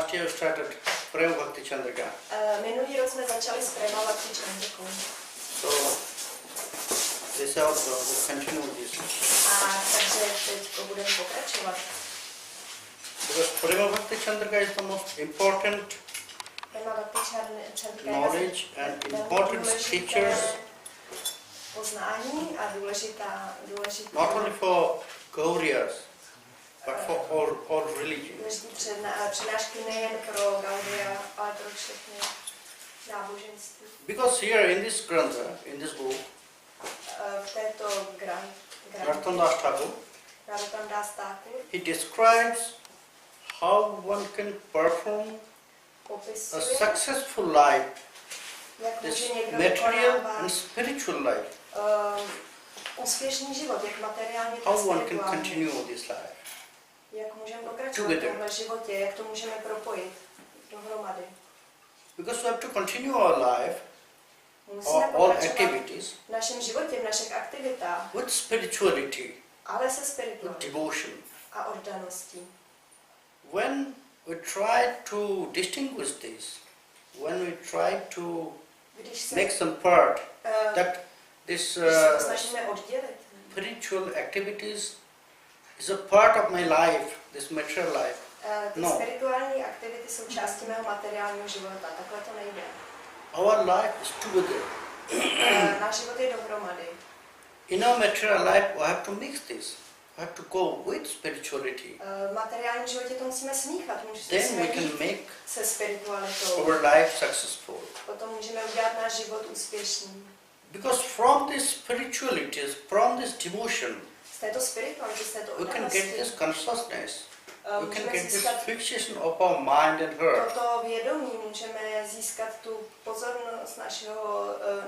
Last year we started Prema Bhakti Candrika. Minulý rok jsme začali s Prema Bhakti Candrikou. So this also will continue this. A takže teď budeme pokračovat. Because Prema Bhakti Candrika is the most important knowledge and important scriptures. Poznání a důležitá not only for Gaurias, but for all religions. Přednášky nejen pro Gaudia, ale pro všechny náboženství. Because here in this grantha, in this book, v této he describes how one can perform a successful life, this material and spiritual life. Úspěšný život, jak materiálně, tak how one can continue this life. Jak můžeme pokračovat v tomhle životě, jak to můžeme propojit dohromady. Because we have to continue our life, all activities, v našem životě, v našich aktivitách, with spirituality, ale se spiritualitou, with devotion. A oddaností. When we try to distinguish this, when we try to make some part that this spiritual activities is a part of my life, this material life. No. Spirituální aktivity jsou částí mého materiálního života, takhle to nejde. Our life is together. Náš život je dohromady. In our material life we have to mix this. We have to go with spirituality. V materiálním životě to musíme smíchat, then we can make se spiritualitou. Our life successful. Potom můžeme udělat náš život úspěšný. Because from this spirituality, from this devotion, z této spirituality, z této we can get this consciousness. We can get this fixation of our mind and heart. Toto vědomí můžeme získat tu pozornost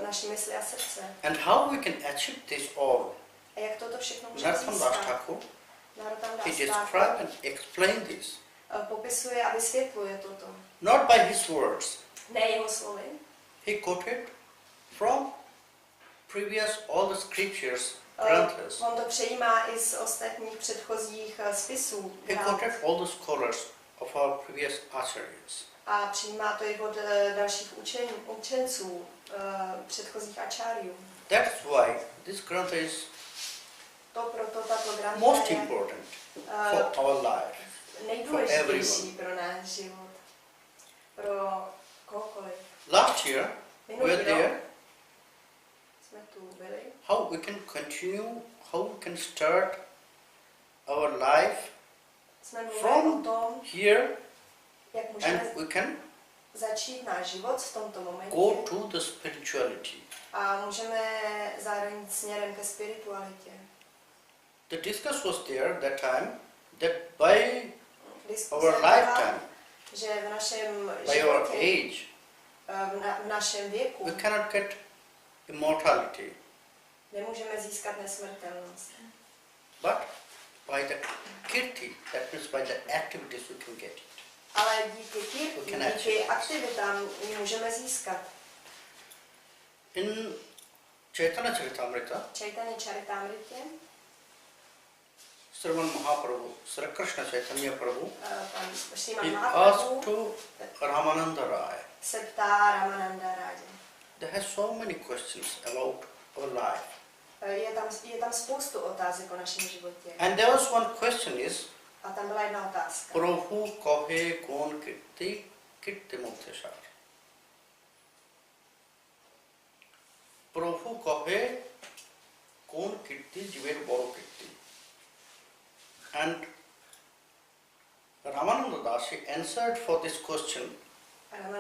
naší mysli a srdce. And how we can achieve this all? A jak toto všechno můžeme získat? He describes and explains this. Popisuje a vysvětluje toto. Not by his words. Ne jeho slovy. He quoted from previous all the scriptures. On to přejímá i z ostatních předchozích spisů. He quoted all the scholars of our previous acharyas. A přijímá to i od dalších učenců, předchozích acharyů. That's why this grantha is most important for our life, nejdůležitější pro náš život, pro kohokoliv. Last year, we were there. Jsme tu byli. How we can continue, how we can start our life from here, and we can začít náš život v tomto momentě. Go to the spirituality. A můžeme zároveň směrem ke spiritualitě. The discuss was there that time that by our lifetime, že v našem by our age, v našem věku, we cannot get immortality. Nemůžeme získat nesmrtelnost. But by the kirti, that means by the activities we can get it. Ale díky kirti, díky aktivitám ji můžeme získat. In Chaitanya Charitamrita, Sriman Mahaprabhu, Sri Krishna Chaitanya Prabhu, he asked to Ramananda Rai. Se ptá Ramananda Rai. There has so many questions about our life. Je tam spoustu otázek o našem životě. And there was one question is, a tam byla jedna otázka. Prabhu kohe kon kirti mukteshar. Prabhu kohe kon kirti jiver boro kirti. And Ramananda Das, he answered for this question.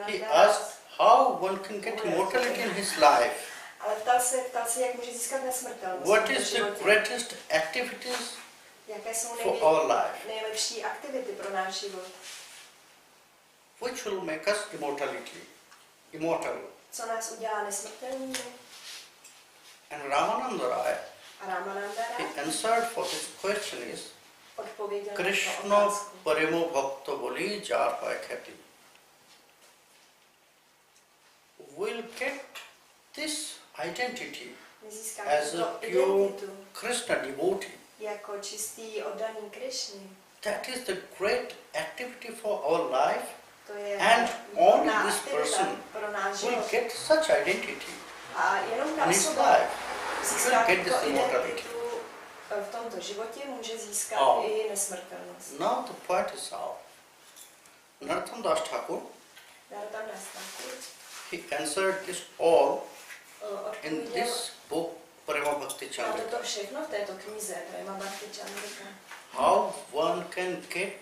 He asked how one can get immortality in his life. Ale ptal se, jak může získat nesmrtelnost. What is the greatest activities for our life? Nejlepší aktivity pro náš život. Which will make us immortal. Co nás udělá nesmrtelnými? And Ramananda Rai, he answered for this question is, Krishna Prema Bhakta boli jar hoy khati. Will get this identity as a pure Krishna devotee. Jako čistý oddaný Krishně. That is the great activity for our life. to je And only this aktivita person pro náš will život. get such identity A jenom ta in his osoba life. získá Will get this tuto immortality. identitu v tomto životě, může získat i nesmrtelnost. Now the point is how Narottam Das Thakur, he answered this all in this book Prema-bhakti A Candrika. toto všechno v této knize Prema-bhakti Candrika. How one can get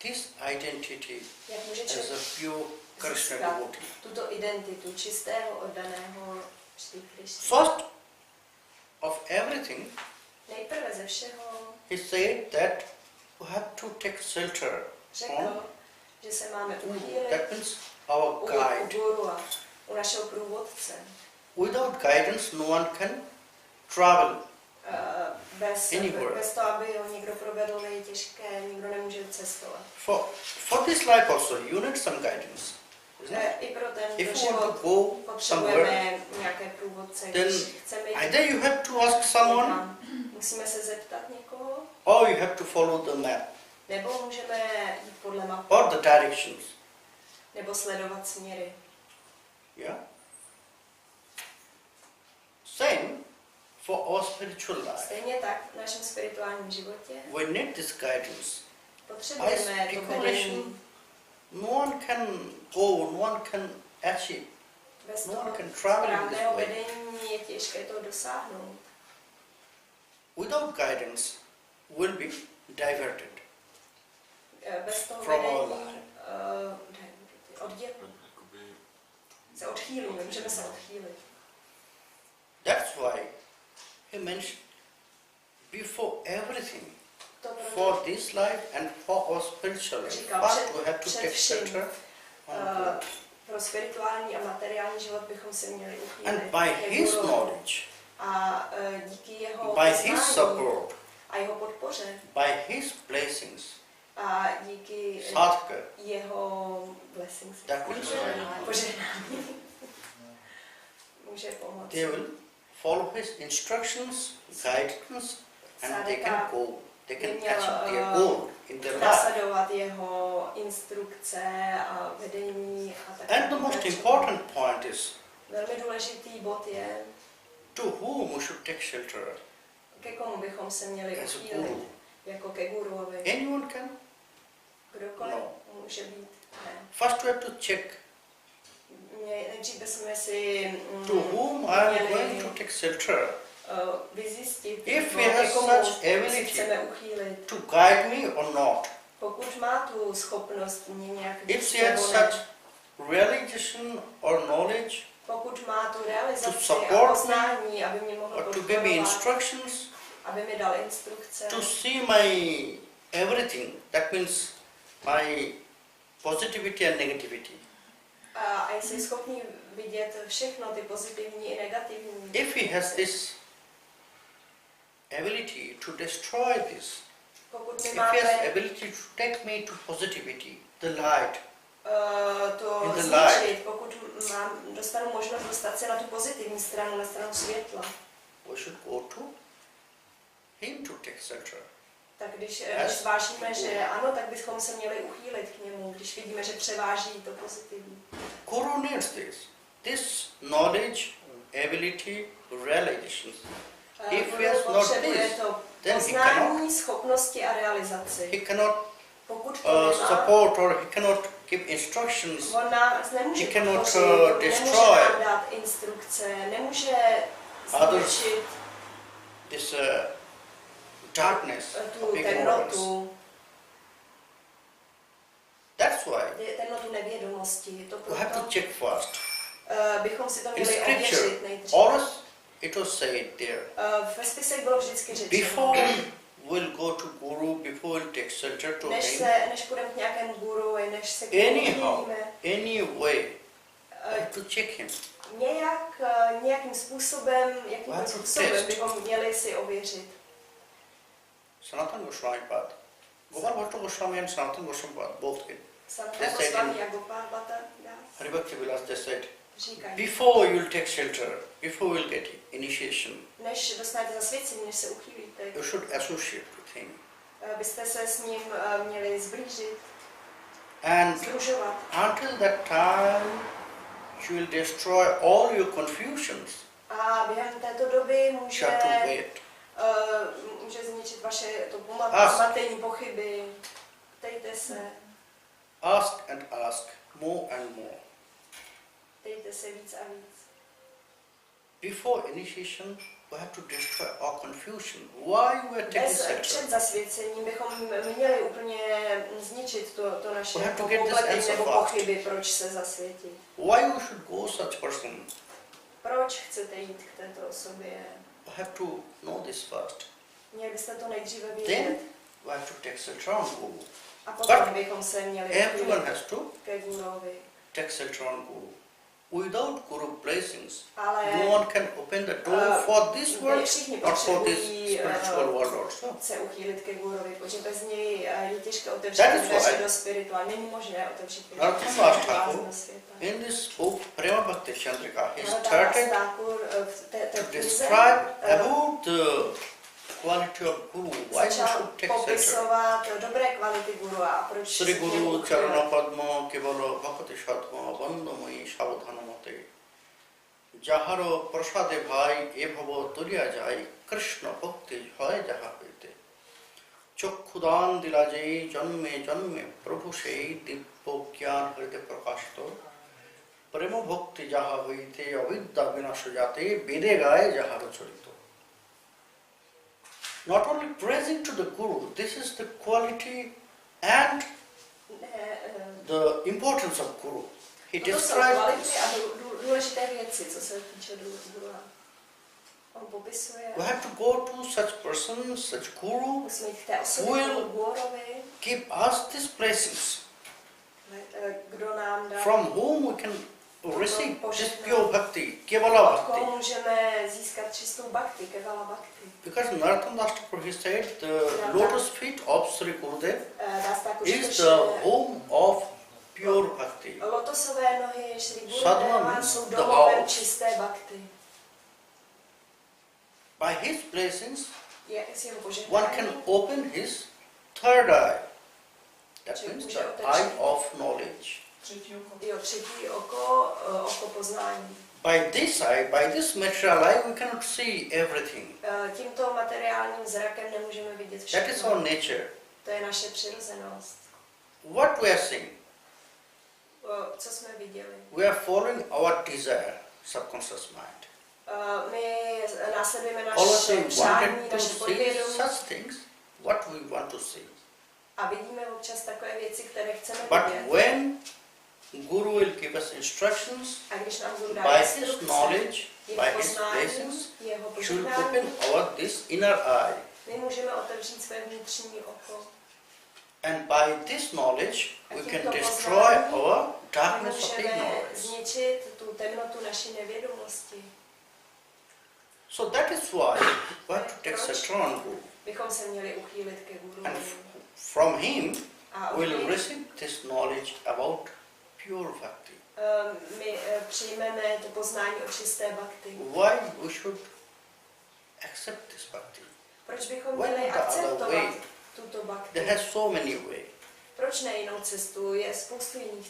this identity Jak může as a pure Krishna devotee. tuto identitu čistého oddaného Shri Krishna. First of everything, Nejprve ze všeho he said that we have to take shelter řekl, že se máme uchýlit that means our u guide. guru a u našeho průvodce. Without guidance, no one can travel. Bez toho, aby ho někdo provedl, je těžké, nikdo nemůže cestovat. For this life also, you need some guidance. I pro ten If you život want to go somewhere, potřebujeme nějaké průvodce, then když chceme either you have to ask someone, musíme se zeptat někoho, or you have to follow the map, nebo můžeme jít podle mapy, or the directions. nebo sledovat směry. Yeah. Same for our spiritual life. Stejně tak v našem spirituálním životě We need this guidance. potřebujeme to vedení. No one can go, no one can achieve. Bez No toho one can travel in this správného way. vedení je těžké to dosáhnout. Without guidance, will be diverted Bez toho from our vedení life. se odchýlíme, můžeme se odchýlit. That's why he mentioned before everything, To for this life and for our spiritual life, first we have to take shelter on God. Pro spirituální a materiální život bychom se měli uchýlit. And by his knowledge, a díky jeho by his poznání support, a jeho podpoře by his blessings, a díky sadhaka, jeho blessings, that means požehnání, může pomoct. they will follow his instructions, guidance, and they can go. They can achieve their goal in their life. Následovat jeho instrukce a vedení a tak. And the most important point is, velmi důležitý bod je, to whom we should take shelter. ke komu bychom se měli As a uchýlit, guru. jako ke guruovi. Anyone can? Kdokoliv No. může být. Ne. First we have to check Nejdřív bychom si to whom I am going to take shelter. vyzjistit, If ke he has komu such si ability chceme uchýlit. to guide me or not. Pokud má tu schopnost mě nějak If he has such realization or knowledge pokud má tu realizaci to a support poznání, aby mě mohl or to give me podporovat, instructions, aby mi dal instrukce, to see my everything, that means my positivity and negativity. a jsi schopný vidět všechno, ty pozitivní i negativní. If he has this ability to destroy this, Pokud my if he has máme ability to take me to positivity, the light, to in the zničit, pokud dostanu možnost dostat se na tu pozitivní stranu, na stranu světla, we should go to him to take shelter. tak když zvážíme, že ano, tak bychom se měli uchýlit k němu, když vidíme, že převáží to pozitivní. Guru needs this knowledge, ability, realizations. If he has not this, to then he poznání, schopnosti a realizaci. He cannot Pokud to nemá, support or he cannot give instructions. on nás nemůže he cannot, podpořit, destroy nemůže nám dát instrukce, nemůže zničit this darkness, tu of ignorance. temnotu, That's why temnotu nevědomosti. To we have to proto check first. bychom si to In měli scripture, ověřit nejdřív. always it was said there, Ve spisech bylo vždycky řečeno, before we'll go to Guru, before we'll take shelter to him, než půjdeme k nějakému guru, než se k anyhow, němu anyway, we have to check him. nějakým způsobem, Wow, způsobem test. bychom měli si ověřit. Sanatana Goswami Pad. Gopal Bhatta Goswami and Sanatana Goswami Pad, both did. Sanatana Goswami a Gopal Bhatta Das Haribhakti Vilas, they said, říkají, before you'll take shelter, before you'll get initiation, než dostanete zasvěcení, než se uchýlíte, you should associate with him. byste se s ním měli zblížit. And združovat. until that time, she will destroy all your confusions. A během této doby může zničit vaše to pomatení, pochyby. Ptejte se. Ask and ask, more and more. Ptejte se víc a víc. Before initiation, we have to destroy our confusion. Why we are taking section? Před zasvěcením bychom měli úplně zničit to naše popletení nebo pochyby, proč se zasvětit. Why you should go such person? Proč chcete jít k této osobě? We have to know this first. Měli byste to nejdříve vědět. Then we have to take Satran Guru. A potom bychom se měli everyone has to ke gurovi. take Satran Guru. Without Guru blessings, ale no one can open the door for this world, not for this spiritual world also. Se uchýlit ke gurovi, protože bez něj je těžké otevřít dveře do spirituální. Není možné otevřít spirituální světa. In this book, Prema Candrika, he started to describe about the quality of Guru. Why we should take popisovat dobré kvality Guru a proč Sri Guru Charana Padma Kevalo Bhakti Shatma Bandhamoyi Savdhanamate Jaharo Prasade Bhai Ebhavo Turiya Jai Krishna Bhakti Hoy Jaha Hoite Chokhudan Dilajai Janme Janme Prabhu Shei Dibbo Gyan Harite Prakashito Prema Bhakti Jaha Hoite Avidya Vinasha Jate Vede Gaye Jaharo Charito. Not only praising to the Guru, this is the quality and the importance of Guru. He describes we have to go to such person, such Guru, who will give us these blessings, from whom we can receive this pure bhakti, kevala bhakti. Because Narottam he said the lotus feet of Sri Gurudev is the home of pure bhakti. Sadhana means the house. By his blessings, one can open his third eye. That means the eye of knowledge. By this eye, by this material eye, we cannot see everything. That is our nature. What we are seeing? We are following our desire, subconscious mind. Always we wanted to see such things, what we want to see. But when Guru will give us instructions, by his knowledge, by his blessings, should open this inner eye. And by this knowledge, we can destroy our darkness of ignorance. So that is why we have to take Satran Guru. And from him, we will receive this knowledge about pure bhakti. Why we should accept this bhakti? Why not the other way? There has so many ways.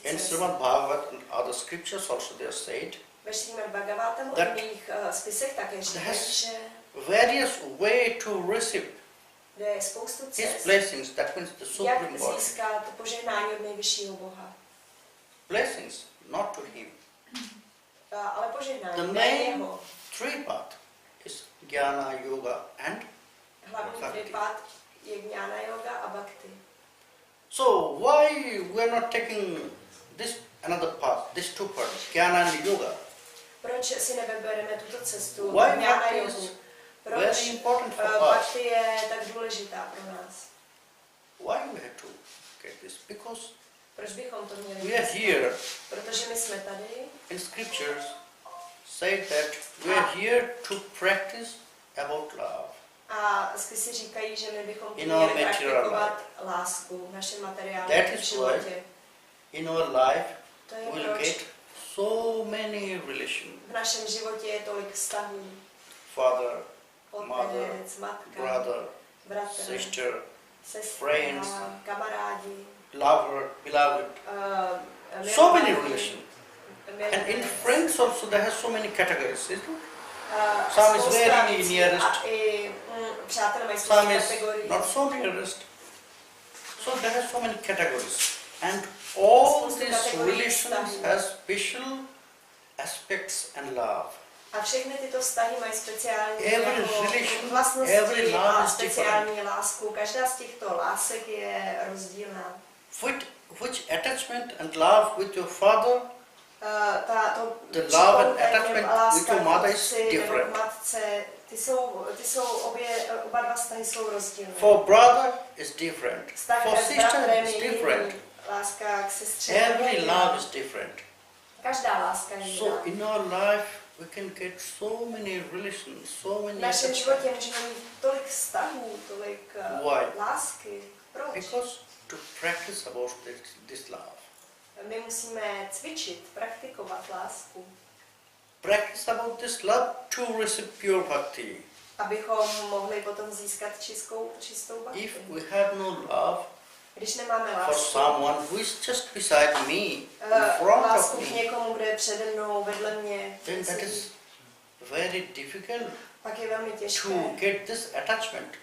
In Srimad Bhagavad and other scriptures also they are said that there has various ways to receive his blessings. That means the supreme body. Blessings, not to him. The main three paths is Jnana, Yoga and Bhakti. So why we are not taking this another path, these two parts, Jnana and Yoga? Why Bhakti is very important for us? Why we have to get this? Because we are here. In scriptures say that we are here to practice about love. In our material life. That is why in our life we will get so many relations. Father, mother, brother, sister, friends, lover, beloved, so many relations. And in friends also there has so many categories, isn't it? Some is very nearest, some is not so nearest. So there are so many categories. And all these relations has special aspects and love. A všechny tyto vztahy mají speciální Every vlastnosti love a is speciální lásku. Každá z těchto lásek je rozdílná. Which attachment and love with your father, the love and attachment with your mother is different. Matce, ty jsou oba dva vztahy jsou rozdílné. For brother is different. Vztah For s sister bratrem is je different. jiný. Láska k sestře. Every love is different. Každá láska je jiná. So in our life we can get so many relations, so many v našem attachments. životě můžeme mít tolik vztahů, tolik lásky. Proč? Because to practice about this love. My musíme cvičit, praktikovat lásku. Practice about this love to receive pure bhakti. Abychom mohli potom získat čistou bhakti. If we have no love když nemáme for lásku, someone who is just beside me, in front lásku of k me, někomu, kdo je přede mnou, vedle mě, then that is very difficult pak je velmi těžké to get this attachment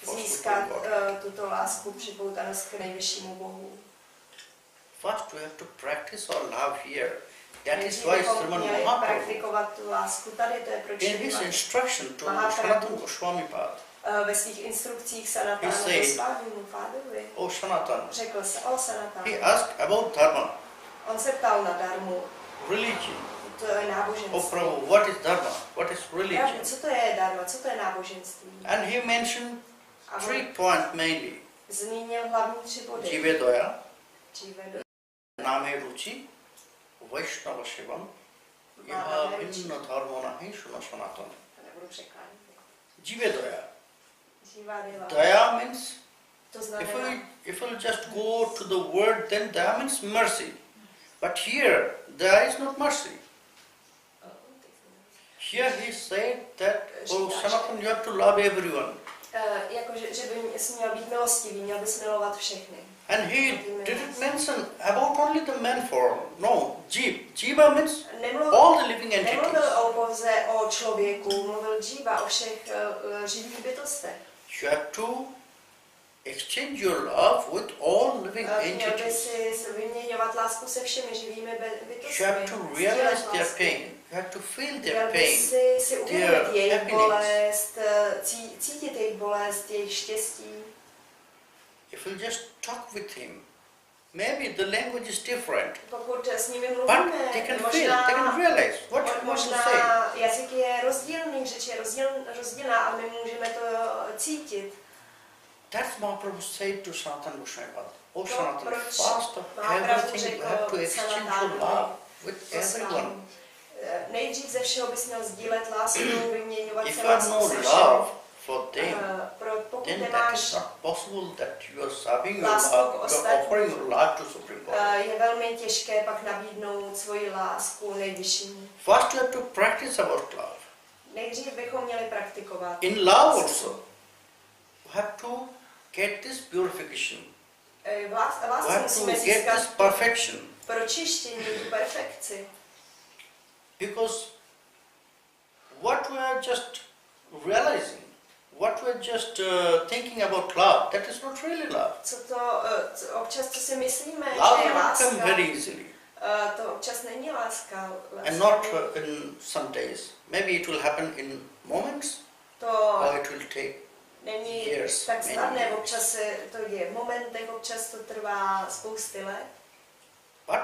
for získat Supreme God. tuto lásku připoutanost k nejvyššímu Bohu. First we have to practice our love here. That is Nejdřív why bychom Sriman měli Mahaprabhu, praktikovat tu lásku tady, to je proč in his instruction to Sanatana Goswami Pad, ve svých instrukcích Sanatánu He said, Gosvámimu pádovi O Sanatana, řekl se o Sanatánu. he asked about dharma, On se ptal na dharmu, religion. to je Oh náboženství. Prabhu, what is dharma? What is religion? Co to je dharma, co to je náboženství? And he mentioned A 3 on points mainly. zmínil hlavní 3 body. Jivedoya, Jivedoya, Name Ruchi, Vaishnava Shivam, Yaha Vinna Dharma Nahi Shuna Sanatana. nebudu překládat. Jivedoya. Jivadeva. Daya means, To znamená, if we just go to the word, then daya means mercy. But here, daya is not mercy. Here he said that, oh Sanatana, you have to love everyone. že by jsi měl být milostivý, měl bys milovat všechny. And he didn't mention about only the man form. No, Jiva means all the living entities. Nemluvil pouze o člověku, mluvil Jiva, o všech živých bytostech. You have to exchange your love with all living Měl by entities. si vyměňovat lásku se všemi živými bytostmi. You have to realize their pain. You have to feel their Měl by pain. si uvědomit jejich happiness. bolest, cítit jejich bolest, jejich štěstí. If you just talk with him, maybe the language is different, Pokud s nimi but mluvíme, they can feel, they can realize what you want to say. možná jazyk je rozdílný, řeč je rozdílná, ale my můžeme to cítit. That's Mahaprabhu said to Sanatana Goswami. Oh To, Sanatana, proč first of Mahaprabhu everything you have to řekl exchange your Sanatánovi love with everyone. Gosvámi, nejdřív ze všeho bys měl sdílet lásku, vyměňovat If se you have no lásku se love všemi. for them, Pokud then that nemáš is not possible that you are serving your lásku love, k you are ostatním, offering your love to Supreme God. je velmi těžké pak nabídnout svoji lásku nejvyššímu. First you have to practice about love. Nejdřív bychom měli praktikovat. In love also, you have to get this purification. V You lásce have to musíme get získat this perfection. pročištění, perfekci. Because what we are just realizing, what we are just thinking about love, that is not really love. Občas co si myslíme, Love že je will láska, come very easily, to občas není láska. and not in some days. Maybe it will happen in moments, To or it will take není years, tak many snadné, years. občas se to děje v momentech, občas to trvá spousty let. But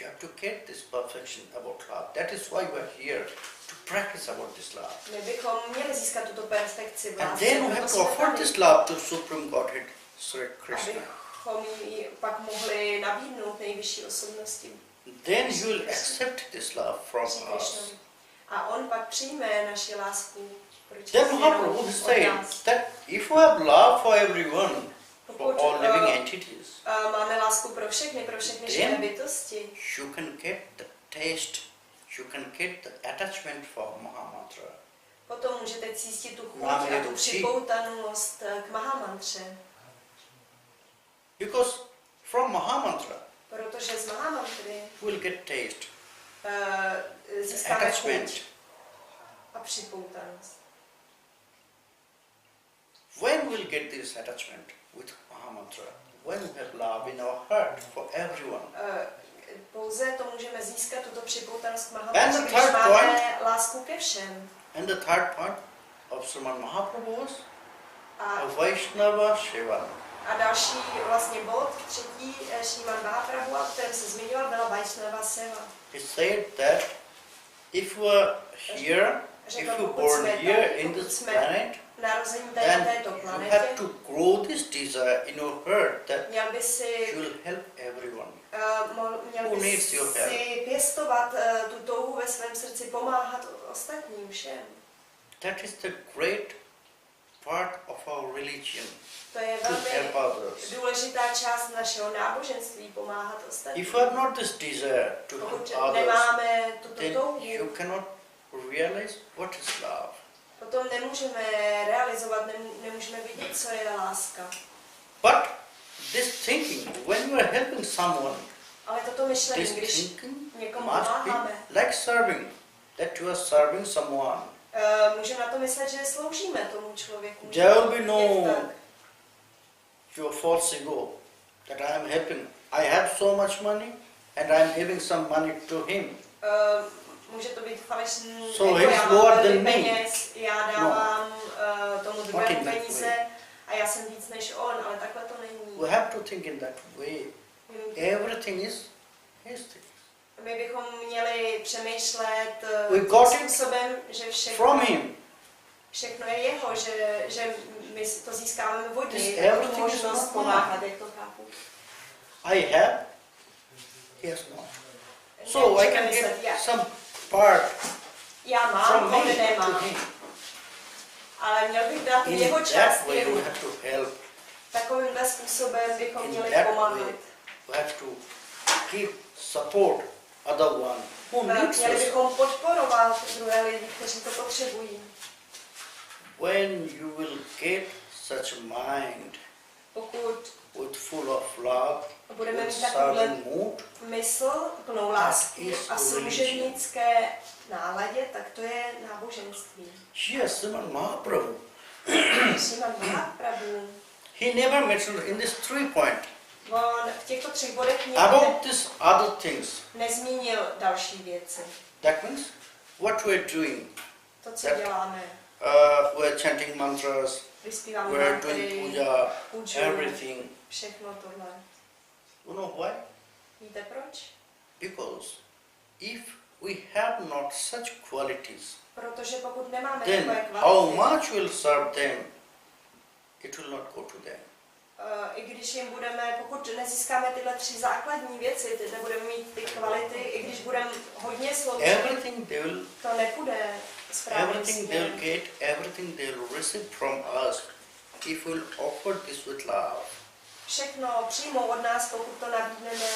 you have to get this perfection about love. That is why we are here, to practice about this love. My bychom měli získat tuto perfekci v And lásce, then we proto have to jsme offer tady, this love to Supreme Godhead, Sri Krishna. abychom ji pak mohli nabídnout nejvyšší osobnosti. Then he will accept this love from Sri us. Krishnovi. A on pak přijme naši lásku. Then Mahaprabhu said that if we have love for everyone, for all living entities, máme lásku pro všechny živé bytosti, you can get the taste, you can get the attachment for Mahamantra. potom můžete cítit tu chuť Máme a tu tu připoutanost k Mahamantře. Because from Mahamantra, Protože z Mahamantry we'll get taste, získáme attachment. chuť a připoutanost. When we'll get this attachment with Mahamantra? When we have love in our heart for everyone. Pouze to můžeme získat, tuto připoutanost k And Mahamantře, the když third máme point. lásku ke všem. And the third point of Sriman Mahaprabhu's A Vaishnava Shiva. A další vlastně bod, třetí Šrímad Mahaprabhu, o kterém se zmiňoval, byla Vaishnava Seva. He said that if you are here, if you are born here in this planet, narození tady then na této you planetě, have to grow this desire in your heart that měl by si, you will help everyone. měl Who by needs your help? si pěstovat tu touhu ve svém srdci, pomáhat ostatním všem. That is the great part of our religion. To je To help velmi others. důležitá část našeho náboženství, pomáhat ostatním. If you have not this desire to Pokud help others, nemáme tuto then touhu, you cannot realize what is love. potom nemůžeme realizovat, nemůžeme vidět, co je láska. But this thinking, when you are helping someone, Ale toto myšlení, this když thinking někomu must pomáháme, be like serving, that you are serving someone. můžeme na to myslet, že sloužíme tomu člověku. There will be no Je tak. your false ego, that I am helping. I have so much money and I am giving some money to him. Může to být falešný, So jako he's já lower mám than tolik me. peněz, já dávám tomu Not druhému in that peníze way. a já jsem víc než on, ale takhle to není. We have to think in that way. Everything is his thing. My bychom měli přemýšlet We tím got it způsobem, že from him. všechno je jeho, že my to získáváme od This něj, everything tu is možnost not pomáhat, jak to chápu. I have, he has not. So I can Nemůžeme get myslet, some part já mám, from on me to nemá. him. Ale měl bych dát In jeho that část way jemu. we have to help. Takovýmhle způsobem bychom In měli that pomáhat. way we have to give support other one who needs Měli us. bychom podporovat druhé lidi, kteří to potřebují. When you will get such a mind Pokud with full of love, budeme with mít takovouhle serving mood, mysl plnou lásky is a religion. služebnické náladě, tak to je náboženství. here Sriman Mahaprabhu, Srimad Mahaprabhu, he never mentioned in this 3 point on v těchto 3 bodech nikdy about these other things. nezmínil další věci. That means what we're doing. To, co That- děláme, We're chanting mantras, když zpíváme we're doing mantry, puja, puju, everything. všechno tohle. You know why? Víte proč? Because if we have not such qualities, Protože pokud nemáme then takové how kvality, much will serve them, it will not go to them. i když jim budeme, pokud nezískáme tyhle 3 základní věci, ty nebudeme mít ty kvality, i když budeme hodně sloužit, Everything they will, to nepůjde správným everything they will směrem. get, everything they will receive from us, if we'll offer this with love. Všechno přijmou od nás, pokud to nabídneme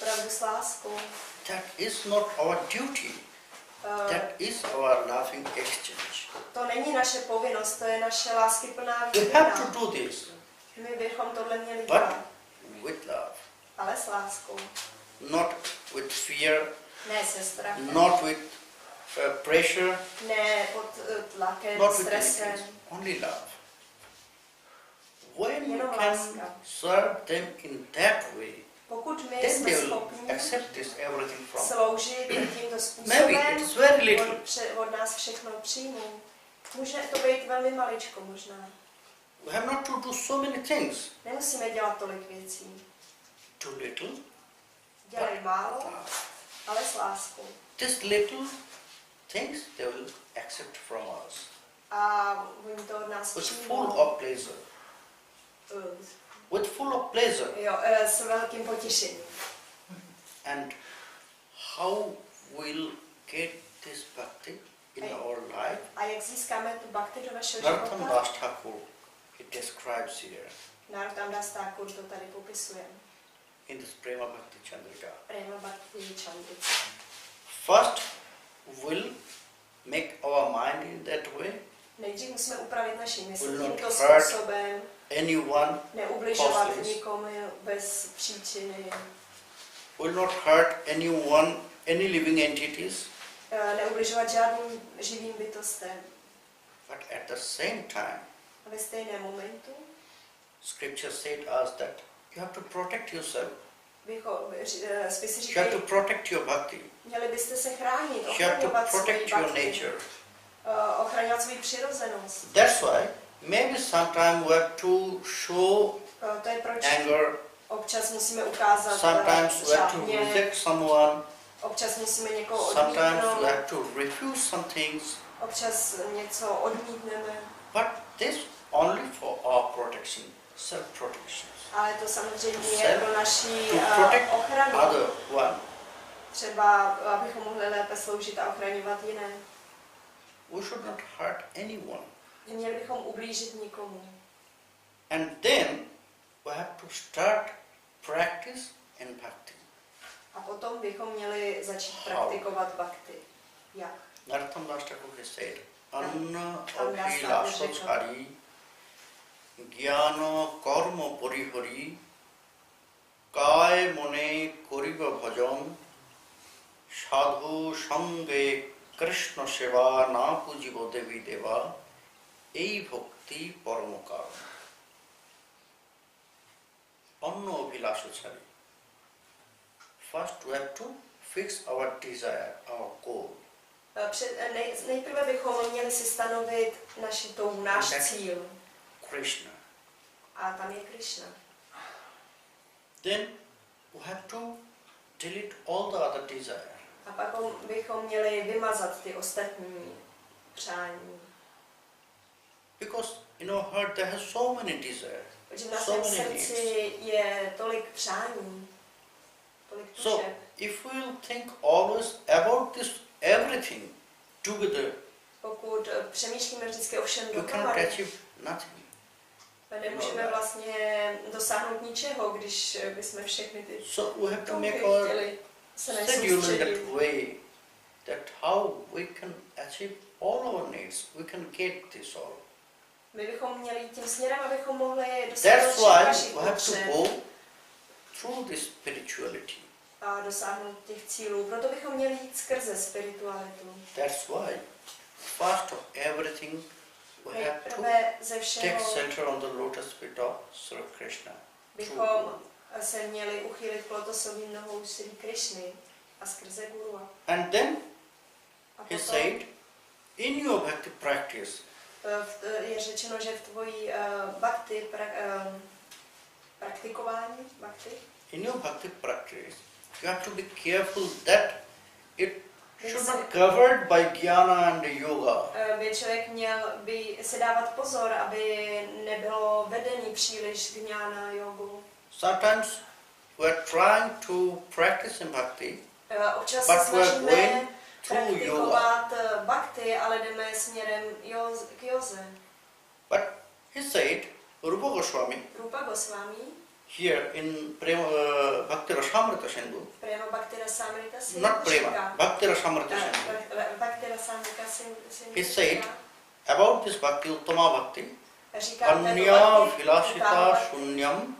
opravdu s láskou. That is not our duty. That is our loving exchange. To není naše povinnost, to je naše láskyplná We have výměna. to do this, My bychom tohle měli but dělat, with love, ale s láskou. not with fear, Ne se strachem, not with pressure, ne pod tlakem, not with stresem. anything, only love. When you Jenom can láska. serve them in that way, Pokud my then jsme they will schopni accept this everything from us. sloužit tímto Maybe způsobem, it is very little, od nás všechno přijmou. Může to být velmi maličko možná. we have not to do so many things. Nemusíme dělat tolik věcí. Too little, Dělej málo, love. ale s láskou. These little things they will accept from us A oni to od nás with full přijmou. of pleasure. With full of pleasure. Jo, s velkým potěšením. And how will get this bhakti in our life? A jak získáme tu bhakti do našeho Narottam života? Das Thakur, it describes here Narottam Thakur to tady popisuje. in this Prema Bhakti Candrika. Prema Bhakti Candrika. First, we'll make our mind in that way, Nejdřív musíme upravit naši mysl Will not tímto hurt způsobem, anyone, neubližovat causeless. nikomu, bez příčiny. Will not hurt anyone, any living entities. Neubližovat žádným živým bytostem. But at the same time, A ve stejném momentu Scripture said us that you have to protect yourself. spisy You have říkají, to protect your bhakti. měli byste se chránit, You have to ochraňovat svoji protect your bhakti, nature. ochraňovat svoji přirozenost. That's why maybe sometimes we have to show To je proč anger. občas musíme ukázat Sometimes we have to hněv, reject someone. občas musíme někoho Sometimes we odmítnout, have to refuse some things. občas něco odmítneme, But this only for our protection, self-protection. ale to samozřejmě je pro naší To protect ochranu. other one. Třeba, abychom mohli lépe sloužit a ochraňovat jiné. We should not hurt anyone. Neměli bychom ublížit nikomu. And then we have to start practice in bhakti. A potom bychom měli začít praktikovat bhakti. Jak? Nartam Thakur has said, Anna Tam abhilasasari jnana karma parihari kaya mone koriba bhajan sadhu sange krishna seva na pujibo devi deva ei bhakti paramokar. Anna abhilasasari. First we have to fix our desire, our goal. Nejprve bychom měli si stanovit náš cíl. Krishna. A tam je Krishna. Then we have to delete all the other desire. A pak bychom měli vymazat ty ostatní přání. Because in our heart there has so many desires. Protože v našem So many srdci je tolik přání, tolik So tušeb. if we'll think always about this everything together, Pokud přemýšlíme vždycky o všem we cannot dohromady, achieve nothing. nemůžeme vlastně dosáhnout ničeho, když bychom všechny ty So we have to touhy make our chtěli se schedule in nesoustředit. that way that how we can achieve all our needs, we can get this all. My bychom měli jít tím směrem, abychom mohli That's dosáhnout všech why našich we have to potřeb go through this spirituality. a dosáhnout těch cílů. Proto bychom měli jít skrze spiritualitu. That's why first of everything we have to Nejprve ze take všeho shelter on the lotus feet of Sri Krishna. bychom se měli uchýlit k lotosovým nohou Sri Krishny a skrze Guru. And then A he potom said, in your bhakti practice, je řečeno, že v tvojí bhakti, praktikování bhakti, in your bhakti practice, you have to be careful that it should not covered by jnana and yoga. by člověk měl si dávat pozor, aby nebylo vedený příliš gňána jogu. Sometimes we are trying to practice in bhakti, Občas but se we are snažíme going through yoga. praktikovat bhakti, ale jdeme směrem k józe. But he said, Rupa Goswami, Rupa Goswami, here in Prema, Bhakti Rasamrita Sindhu, Prema Bhakti Rasamrita not Prema, Bhakti Rasamrita Sindhu, Bhakti Rasamrita he said about this Bhakti Uttama Bhakti, říká Anya Vilashita Shunyam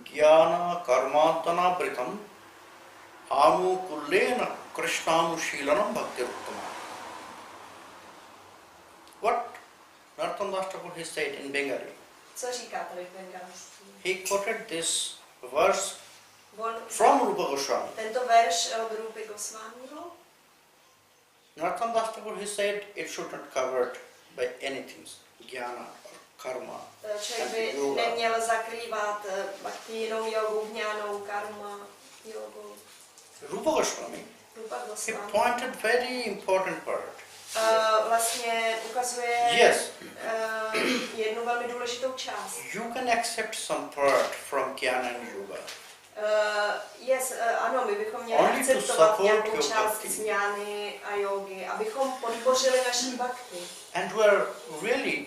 Jnana Karmantana Britam Anu Kullena Krishnanu Shilanam Bhakti Uttama. What Narottam Das Thakur he said in Bengali? Co říká tady v bengalský? He quoted this verse On from Rupa Goswami. tento verš od Rupy Goswamiho. Narottam Das Thakur he said it should not covered by anything, jnana or karma. Člověk by neměl zakrývat bhakti jinou jogu, gňánou, karma, jogu. Rupa Goswami Rupa he Goswami pointed very important part. vlastně ukazuje Yes, jednu velmi důležitou část. you can accept some part from jnana and yoga. Ano, my bychom měli Only to akceptovat support nějakou your část bhakti. z jnány a jogy, abychom podpořili naší bhakti. And we are really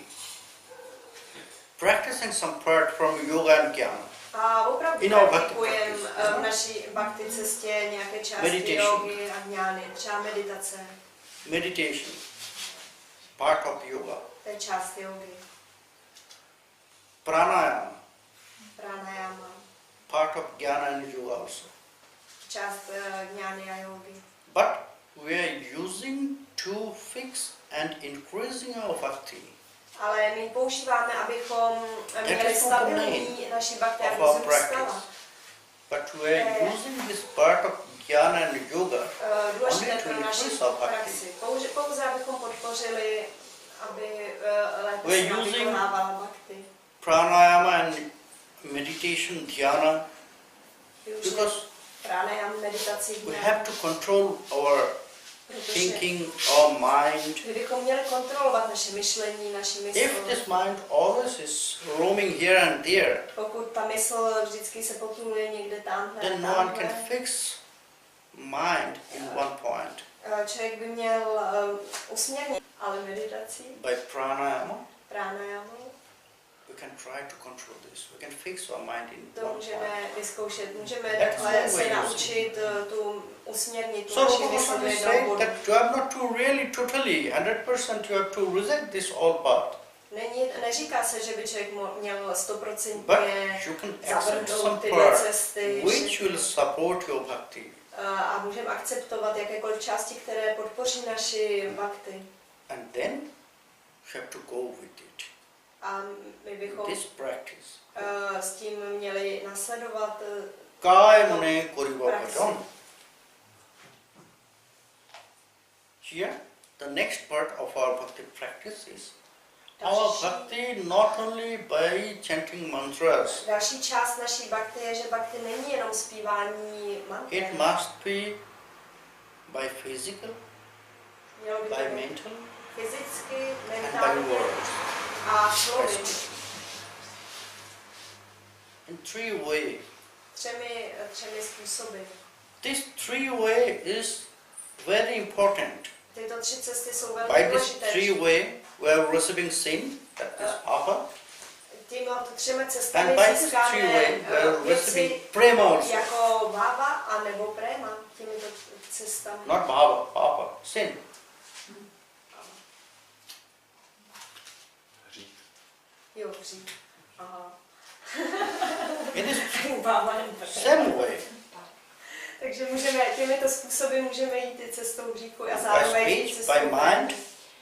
practicing some part from yoga and jnana. A opravdu In our bhakti praktikujeme practice, v naší bhakti cestě nějaké části Meditation. jogy a jnány, třeba meditace, Meditation, part of yoga. to je část jogy, Pranayama, pranayama, part of jnana and yoga also. Část jnány a jogy. But we are using to fix and increasing our bhakti. Ale my používáme, abychom měli stabilní naši bhakti, aby zůstala. But we are using this part of jnana and yoga only to increase our bhakti. Pouze abychom podpořili, aby lépe se vykonávala bhakti. Pranayama and meditation, dhyana, because we have to control our thinking, our mind. Kdybychom měli kontrolovat naše myšlení, naši mysl. If this mind always is roaming here and there, pokud ta mysl vždycky se potuluje někde tamhle, then no one can fix mind in one point. Člověk by měl usměrnit, ale meditací. By pranayama, we can try to control this. We can fix our mind in to one můžeme point. vyzkoušet, můžeme takhle se naučit tu usměrnit tu naši mysl do So jednoho bodu. that you have not to really totally 100% you have to reject this all part. Neříká se, že by člověk měl 100% But you can accept some ty part cesty, which will support your bhakti. A můžeme akceptovat jakékoliv části, které podpoří naši bhakti. And then you have to go with it. A my bychom This practice. S tím měli následovat Kājamune korivāpatam. Here, the next part of our bhakti practice is our bhakti not only by chanting mantras. Další část naší bhakti je, že bhakti není jenom zpívání mantr. It must be by physical, by mental, fyzicky, and by mentálně words. a slovy. In three ways. Třemi způsoby. This three way is very important. Tyto tři cesty jsou velmi By this důležité. three way, we are receiving sin, that is papa. Těmito třemi And cestami by this získáme three way, we are věci receiving prema also. jako bhava a nebo prema. Těmito cestami. Not bhava, papa, sin. Jo, hřích. Aha. In this same way, Takže těmito způsoby můžeme jít cestou hříchu a by zároveň speech, cestou by mind,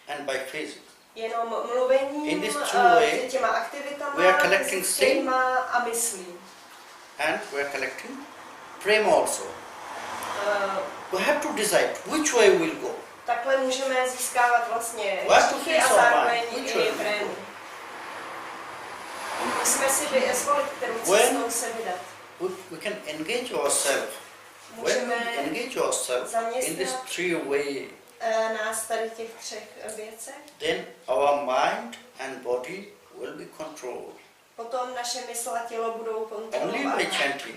and by physics. jenom mluvením, In this true way, těma aktivitama, we are collecting fyzickýma a myslí. And we are collecting prema also. We have to decide which way we'll go. Takhle můžeme získávat vlastně What to štíchy a fix our zároveň mind? Which i way? prému. Musíme si zvolit, kterou cestou se vydat. We can engage ourselves. When we engage ourselves in this three way, nás tady těch třech věcech, then our mind and body will be controlled. potom naše mysl a tělo budou Only kontrolovat. by chanting.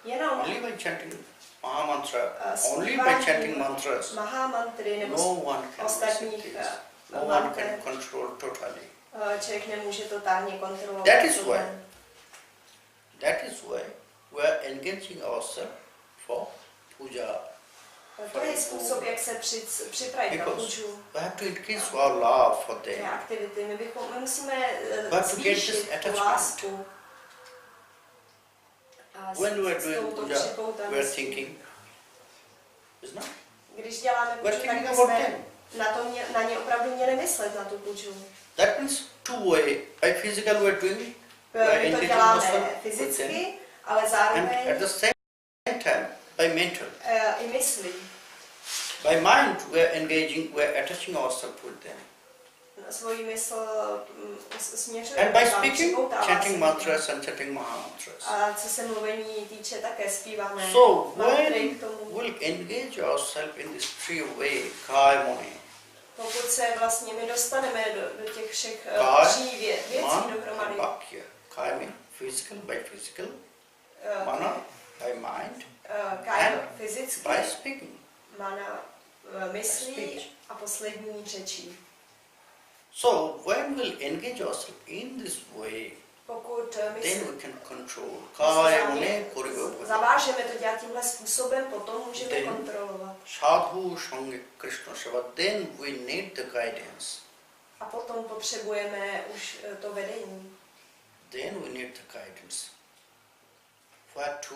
Jenom Only by chanting Mahamantra. Only by chanting mantras. Mahamantry nebo No one can ostatních recite this. No one mantr. can control totally. Člověk nemůže totálně kontrolovat. That is why we are engaging ourselves for puja. To je způsob, jak se připravit na puju. We have to increase our love for them. Aktivity. My musíme zvýšit tu lásku. When we are doing puja, we are thinking, isn't it? Když děláme puju, tak jsme na ně opravdu měli myslet, na tu puju. That means two way. By physical we are doing, my to děláme fyzicky, ale zároveň and at the same time by mental. I myslí. By mind we are engaging, we are attaching ourselves with them. Svoji mysl směřuje. And by speaking, chanting mantras and chanting mahamantras. A co se mluvení týče, také zpíváme mantry k tomu. We'll engage ourselves in this three way, kājamune. Pokud se vlastně my dostaneme do těch všech tří věcí dohromady. Kājamune, physical by physical, mana by mind, and fyzicky, by speaking. Mana myslí a poslední řečí. So when we'll engage ourselves in this way, pokud then we can control. Kājamune korivāpatam. Zavážeme to dělat tímhle způsobem, potom můžeme kontrolovat. Sadhu sange Krishna seva, then we need the guidance. A potom potřebujeme už to vedení. Then we need the guidance where to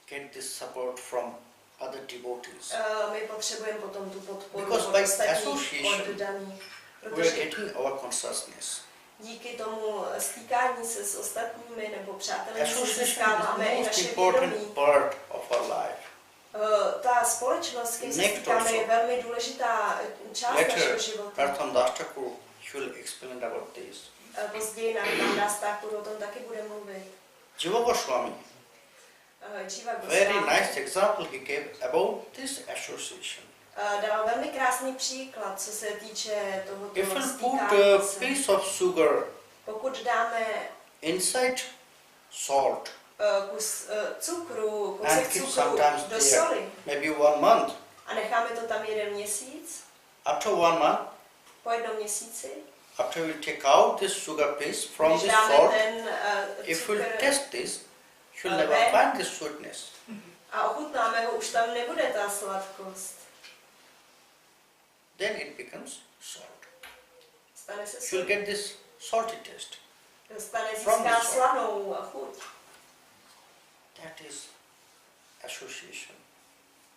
get this support from other devotees. My potřebujeme potom tu podporu Because od by ostatních association, oddaných, we are protože getting our consciousness. díky tomu stýkání se s ostatními nebo přáteli si Association is získáváme the i most naše important vědomí. part of our life. Ta společnost, s kým se Next stýkáme, also. je velmi důležitá část našeho Later, života. Pratham Das Thakur will explain about this. Později na Das Thakur o tom taky bude mluvit. Jiva Goswami, Jiva very Goswami nice example he gave about this association. dal velmi krásný příklad, co se týče If tohoto we put stýkání a se. piece of sugar Pokud dáme inside salt kus cukru, and kousek keep cukru sometimes do there, soli maybe 1 month, a necháme to tam 1 měsíc, after 1 month, po 1 měsíci, after we take out this sugar piece from když this dáme salt, ten if cukr we test this, you'll never ven find this sweetness. a ochutnáme ho, už tam nebude ta sladkost. Then it becomes salt. Stane se You'll sůl. get this salty taste. Získá the salt. slanou chuť. That is association.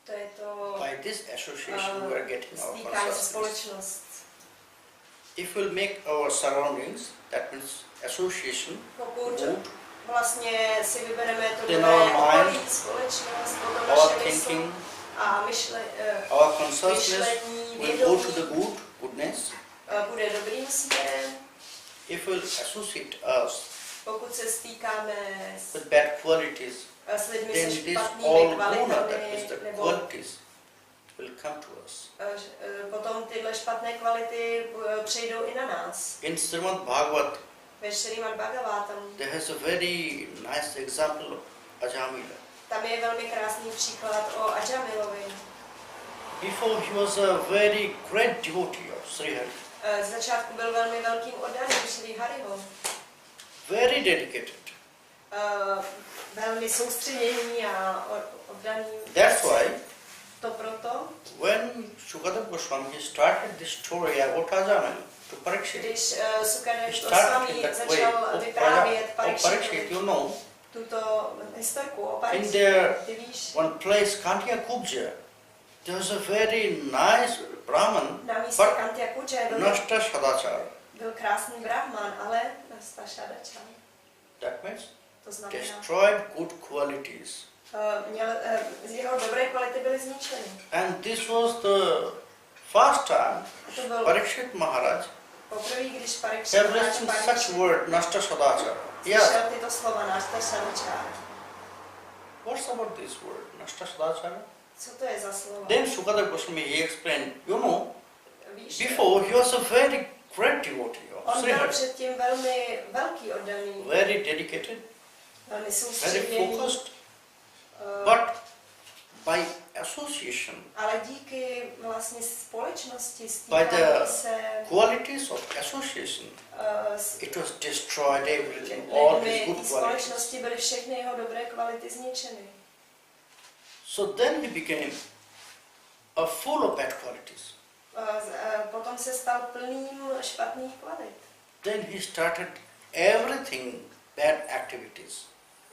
To je to By this association, we are getting our stýkání consciousness. společnost. If we'll make our surroundings, that means association, Pokud good, vlastně si vybereme to Then dobré our mind, okolí, společnost, potom our naše mysl thinking, a our consciousness myšlení, will go to vědomí the goodness. bude dobrým směrem. If we'll associate us Pokud se stýkáme with bad qualities, s lidmi then se this špatnými all guna, that kvalitami, is the nebo qualities, will come to us. potom tyhle špatné kvality přejdou i na nás. In Srimad Bhagavat, Ve Srimad Bhagavatam there has a very nice example of Ajamila. tam je velmi krásný příklad o Ajamilovi. Before he was a very great devotee of Sri Hari, Z začátku byl velmi velkým oddaným Sri Hariho. very dedicated. Velmi soustředění a oddaný. That's why To proto, when Shukadeva Goswami started this story about Ajamila to Parikshit, když he Sukadev started in Goswami that way. začal vyprávět Parikshit, Parikshitovi you know, tuto historku o in Parikshitovi, there ty víš, one place, Kandrika, there was a very nice Brahman, na místě but Kantya Kuče Nashta Sadachar. byl krásný brahman, ale Nasta Shadačar. That means To znamená, destroyed good qualities. z jeho dobré kvality byly zničeny. And this was the first time A to byl Parikshit Maharaj poprvé, když Parikshit have listened such word, Nashta Sadachar. slyšel Yeah, tyto slova Nasta Shadačar. what's about this word, Nashta Sadachar? Co to je za slova? Then Shukadeva Goswami he explained, you know, Víš, before he was a very great devotee of on Sri byl Hari, předtím velmi velký oddaný, very dedicated, velmi very soustředěný, focused, but by association, ale díky vlastně společnosti, by stýkání the se qualities of association, s it was destroyed everything, all his lidmi good té qualities. společnosti byly všechny jeho dobré kvality zničeny. So then he became a full of bad qualities. Potom se stal plným špatných kvalit. Then he started everything bad activities,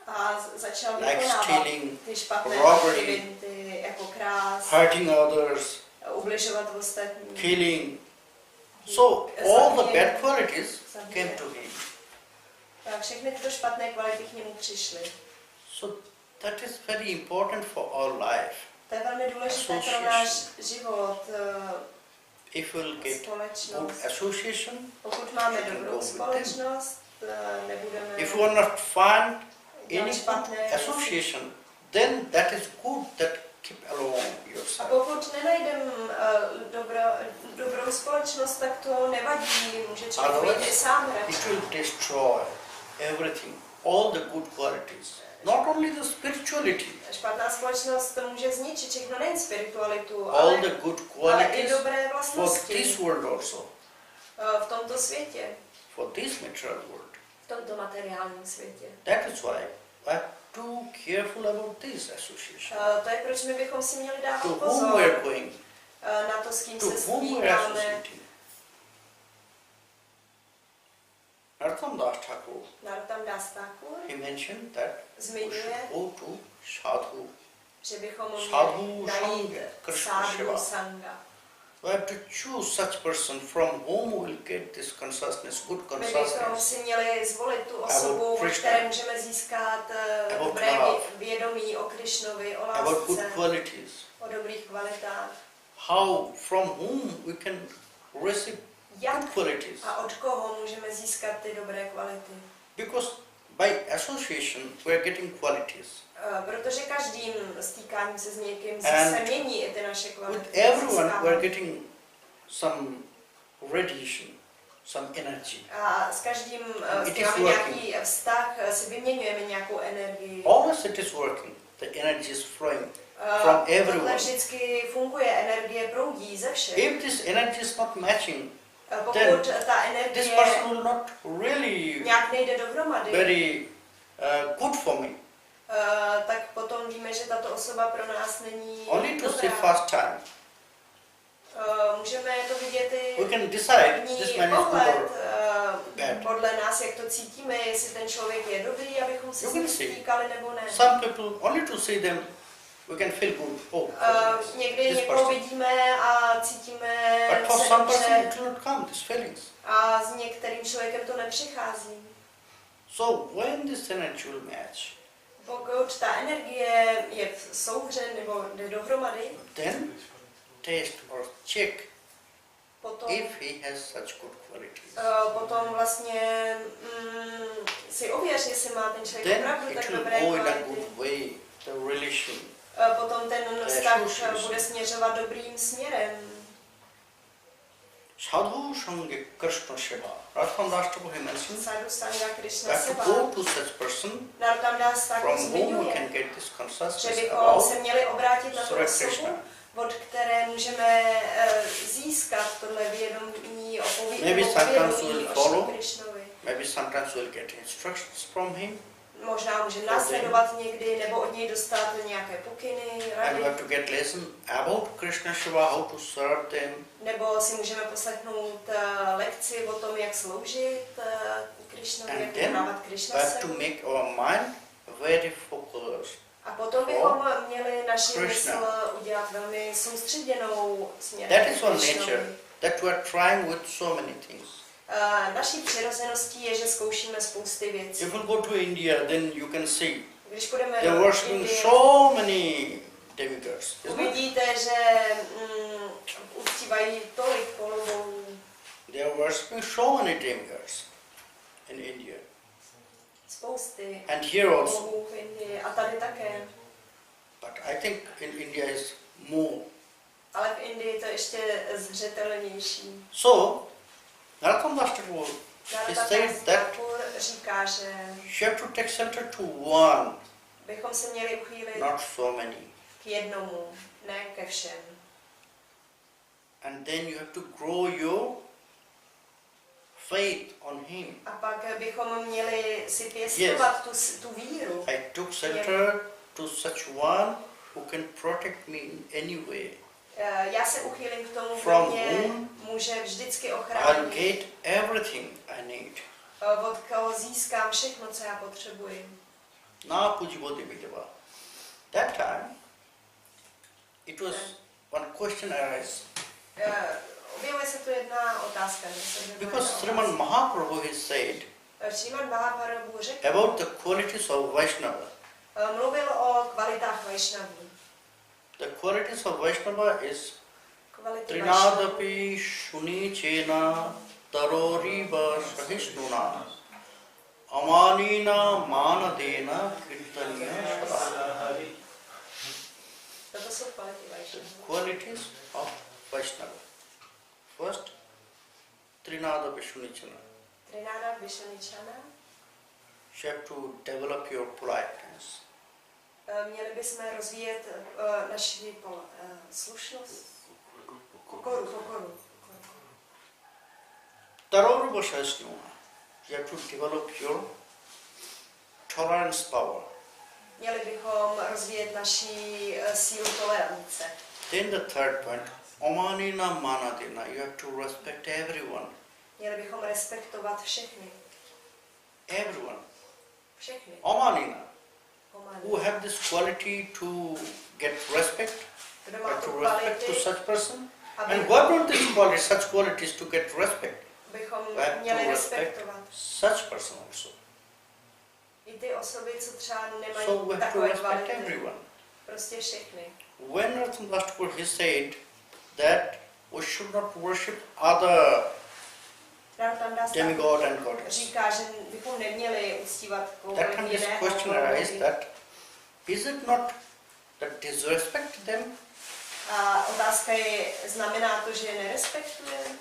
A začal like vykonávat stealing, ty špatné robbery, aktivity, jako krás, hurting others, ubližovat ostatním. killing. So all the bad qualities came to him. A všechny tyto špatné kvality k němu přišly. So that is very important for our life. To je velmi důležité pro náš život, If we'll get good společnost. association, Pokud máme we can go dobrou with them. společnost, nebudeme If we will not find dělat any špatné good věci. association, then that is good that keep alone A yourself. pokud nenajdeme dobrou společnost, tak to nevadí, může člověk být i sám radši. It will destroy everything, all the good qualities, not only the spirituality, Špatná společnost to může zničit všechno, nejen spiritualitu, all the good ale i qualities dobré for vlastnosti this world also, v tomto světě, for this material world. v tomto materiálním světě. That is why I am too careful about this association. To je proč my bychom si měli To dávat whom we are pozor going, na to, s kým to se whom we are stýkáme. associating. Pratham Das Thakur, Narottam Das Šastakur he mentioned that we zmiňuje, should go to sadhu. že bychom Sadhu měli najít Sangha, Krishna sadhu Shiva. sanga. We have to choose such person from whom we will get this consciousness, good My bychom consciousness. si měli zvolit tu osobu, od Krishna. které můžeme získat About dobré love. vědomí o Krišnovi, o About good lásce, qualities. o dobrých kvalitách. How, from whom we can receive good Jak qualities. a od koho můžeme získat ty dobré kvality? Because by association we are getting qualities. Protože každým stýkáním se s někým And se mění i ty naše kvality. with everyone we získáváme. are getting some radiation, some energy. A s každým It is máme working. nějaký vztah, si vyměňujeme nějakou energii. Always it is working. The energy is flowing from Tohle everyone. vždycky funguje, energie proudí ze všech. If this energy is not matching, Pokud then ta this energie person will not really nějak nejde dohromady, very good for me. tak potom víme, že tato osoba pro nás není Only to see dobrá. first time Můžeme to vidět we i can decide první this man is good pohled, or bad. podle nás, jak to cítíme, jestli ten člověk je dobrý, abychom se You s ním can see. stýkali nebo ne. Some people only to see them we can feel good. Oh, Někdy this někoho person. vidíme a cítíme But for se some person dobře it will not come, these feelings. a s některým člověkem to nepřichází. So when this energy will match, Pokud ta energie je v souhře nebo jde dohromady, then test or check potom, if he has such good qualities. potom vlastně si ověř, jestli má ten člověk Then opravdu it tak will dobré go in a kvality. good way, the relation. Potom ten je vztah slušný. bude směřovat dobrým směrem. Sadhu Sangha Krishna Shiva. Radham Rashtrapu he mentioned, Sadhu Sangha we Krishna have to Seva. go to such person Nartam Das tak from whom we zmiňuje, can get this že consciousness bychom about se měli obrátit na tu Sri osobu, Krishna. od které můžeme získat tohle vědomí o Maybe sometimes povědomí we'll o follow. Shri Krishnovi. Maybe sometimes we'll get instructions from him, Možná můžeme následovat někdy, nebo od něj dostat nějaké pokyny, and we rady, have to get lesson about Krishna Shiva, how to serve them, nebo si můžeme poslechnout lekci o tom, jak sloužit Krishnovi, and jak then vyhrávat we Krishna have to sevu. make our mind very focused. A potom bychom měli naši Krishna. mysl udělat velmi soustředěnou směrem That is k our Krishnovi. nature, that we are trying with so many things. Naší přirozeností je, že zkoušíme spousty věcí. If you go to India, then you can see Když půjdeme they are do worshipping Indie, so many demigods. Isn't it? uvidíte, že uctívají tolik polobohů. They are worshipping so many demigods in India. Spousty And here also. bohů v Indii a tady také. But I think in India is more. Ale v Indii to ještě zřetelnější. So, Narottam Das Thakur, he Narottam said Das that Thakur říká, že you have to take shelter to one, bychom se měli uchýlit not so many. k jednomu, ne ke všem. And then you have to grow your faith on him. A pak bychom měli si pěstovat tu víru. I took shelter to such one who can protect me in any way. Já se uchýlím k tomu, From kdo mě whom může vždycky I'll ochránit. get everything I need. Od koho získám všechno, co já potřebuji. Na Pujibodhi Vidava. That time, it was one question arose. Objevuje se tu jedna otázka. Because Sriman Mahaprabhu has said Srimad Mahaprabhu řekl, about the qualities of Vaishnava. Mluvil o kvalitách Vaishnavů. The qualities of Vaishnava is Kvality Trinadapi Shuni Chena Taroriva Sahishnuna Amanina Manadena Kirtanya Sada. Toto jsou kvality The Vaishnavů. qualities of Vaishnava. First, Trinadapi Shuni Chena. Trináda Vyšaničana. You have to develop your politeness. Měli bychom rozvíjet naši slušnost. Pokoru. Taroriva Sahishnuna. You have to develop your tolerance power. Měli bychom rozvíjet naši sílu tolerance. Then the third point, Amanina Manadina. You have to respect everyone. Měli bychom respektovat všechny. Everyone. Všechny. Amanina, Pomány. who have this quality to get respect, Kdo má tu to respect to kvality, such person, aby, and what don't these qualities, such qualities to get respect? bychom We have měli to respect respektovat. such person also. I ty osoby, co třeba nemají So we have to takové respect kvality. everyone. Prostě všechny. When Nityananda-parivar he said that we should not worship other demigod and goddess, říká, že bychom neměli uctívat that kohokoliv time this jiného. question arises that is it not that disrespect them? A otázka je, znamená to, že je nerespektujeme?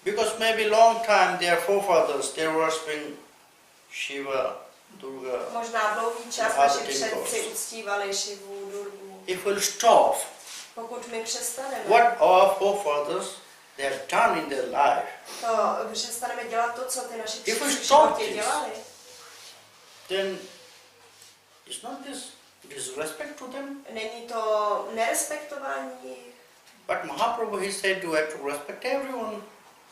Because maybe long time their forefathers they were worshipping Shiva, Durga. Možná dlouhý čas other naši předci demigods. uctívali Šivu, Durgu. If we'll stop Pokud my přestaneme, what our forefathers they have done in their life, přestaneme dělat to, co ty naši If we předci v stop životě this, dělali, then is not this disrespect to them? není to nerespektování jich, But Mahaprabhu he said you have to respect everyone.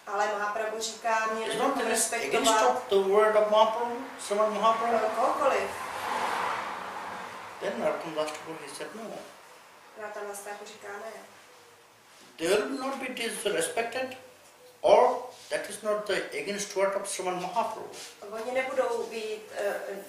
ale Mahaprabhu říká, měli Is not bychom this against respektovat of the word of Mahaprabhu, Sriman Mahaprabhu? kohokoliv. Then Nityananda-parivar he said no. Ráta Nastáku říká ne. They will not be disrespected, or that is not the against word of Sriman Mahaprabhu. Oni nebudou být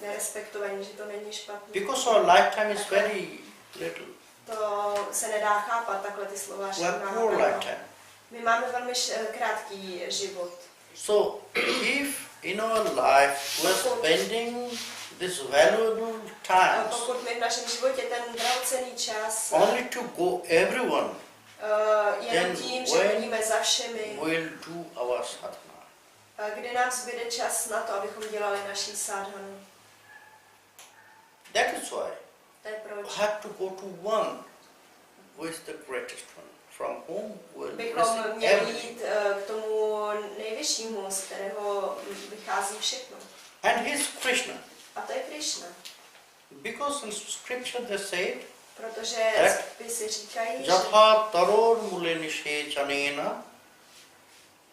nerespektovaní, že to není špatné. Because our lifetime is very little. To se nedá chápat, takhle ty slova We have poor lifetime. My máme velmi krátký život. So if in our life we are spending this valuable A time pokud my v našem životě ten drahocenný čas only to go everyone, jen tím, že when chodíme za všemi, we'll do our sadhana. kdy nám zbyde čas na to, abychom dělali naší sadhanu. That is why To je we proč. have to go to one who is the greatest one, from whom we'll Bychom receive měli everything. jít k tomu nejvyššímu, z kterého vychází všechno. And he is Krishna. A to je Krishna. Because in scripture they say, Protože Tak. spisy říkají, že Jatha taror mule nishechanena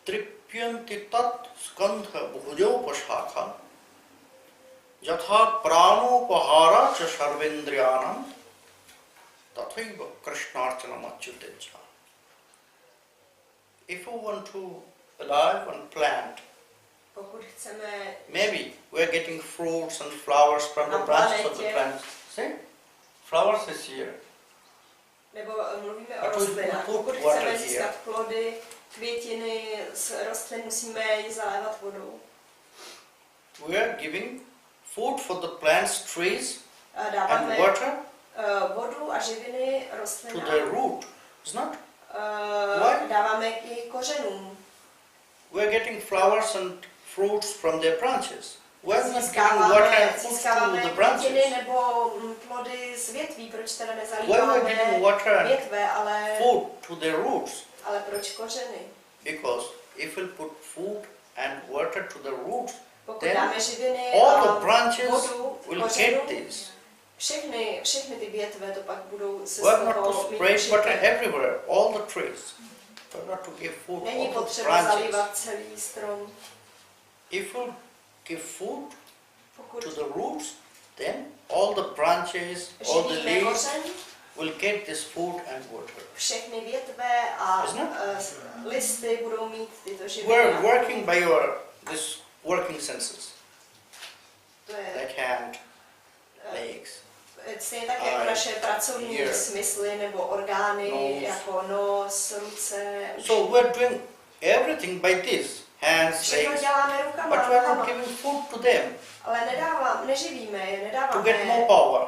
tripyanti tat skandha bhujopashakha Jatha pranopahara cha sarvendriyanam tathaiva krishnarchanam achyutecha. If you want to alive and plant, pokud chceme maybe we are getting fruits and flowers from the Na branches of the planetě. plants. See? Flowers is here. nebo mluvíme A o to rostlinách. put Pokud water chceme here. získat plody, květiny z rostlin, musíme je zalévat vodou. We are giving food for the plants, trees, A and dáváme water vodu a živiny to rostlinám. their root. It's not. Why? Dáváme k jejich kořenům. We are getting flowers and fruits from their branches. We are not giving Získáváme, water and food to získáváme the květiny branches. nebo plody z větví. Proč teda Why we are nezalíváme giving water and větve, food to their roots? ale proč kořeny? Because if we put food and water to the roots, Pokud then dáme živiny all the a branches vodu will kořenům, get this. všechny ty větve to pak budou se We z have not to toho mít spray water užitek. everywhere, all the trees. We have not to give food Není all the potřeba branches. zalívat celý strom. If we give food Pokud to the roots, then all the branches, all the živíme leaves kořen, will get this food and water. všechny větve a Isn't listy budou mít tyto živiny. We're a working by your this working senses, to je like hand, eh, legs. stejně tak jako Eye, naše pracovní ear, smysly nebo orgány, nose. jako nos, ruce, So we're doing everything by this, hands, všechno legs, děláme rukama, but we're not rukama, giving food to them ale neživíme je, to get more nedáváme power.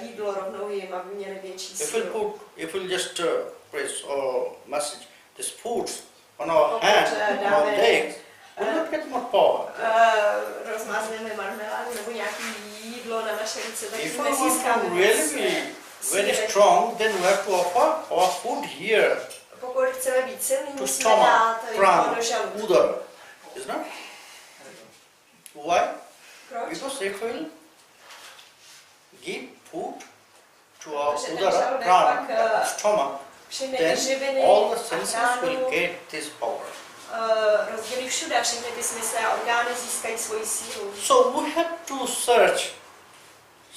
jídlo rovnou jim, aby měli větší If we'll sílu. just press or massage these foods on our Pokud, hands, on our dáme, legs, we'll not get more power. Rozmázneme marmeládu nebo nějaké jídlo na naše ruce, tak If we want to nezískáme really be very síly. strong, then we have to offer our food here Pokud chceme být silní, to musíme stomach, dát jídlo prana, do žaludku. udara. Isn't it? Why? Proč? Because if we'll give food to our Protože ten udara, žaludek prana, pak, stomach, Všechny then ty živiny all the a senses pránu will get this power. rozdělí všude a všechny ty smysly a orgány získají svoji sílu. So we have to search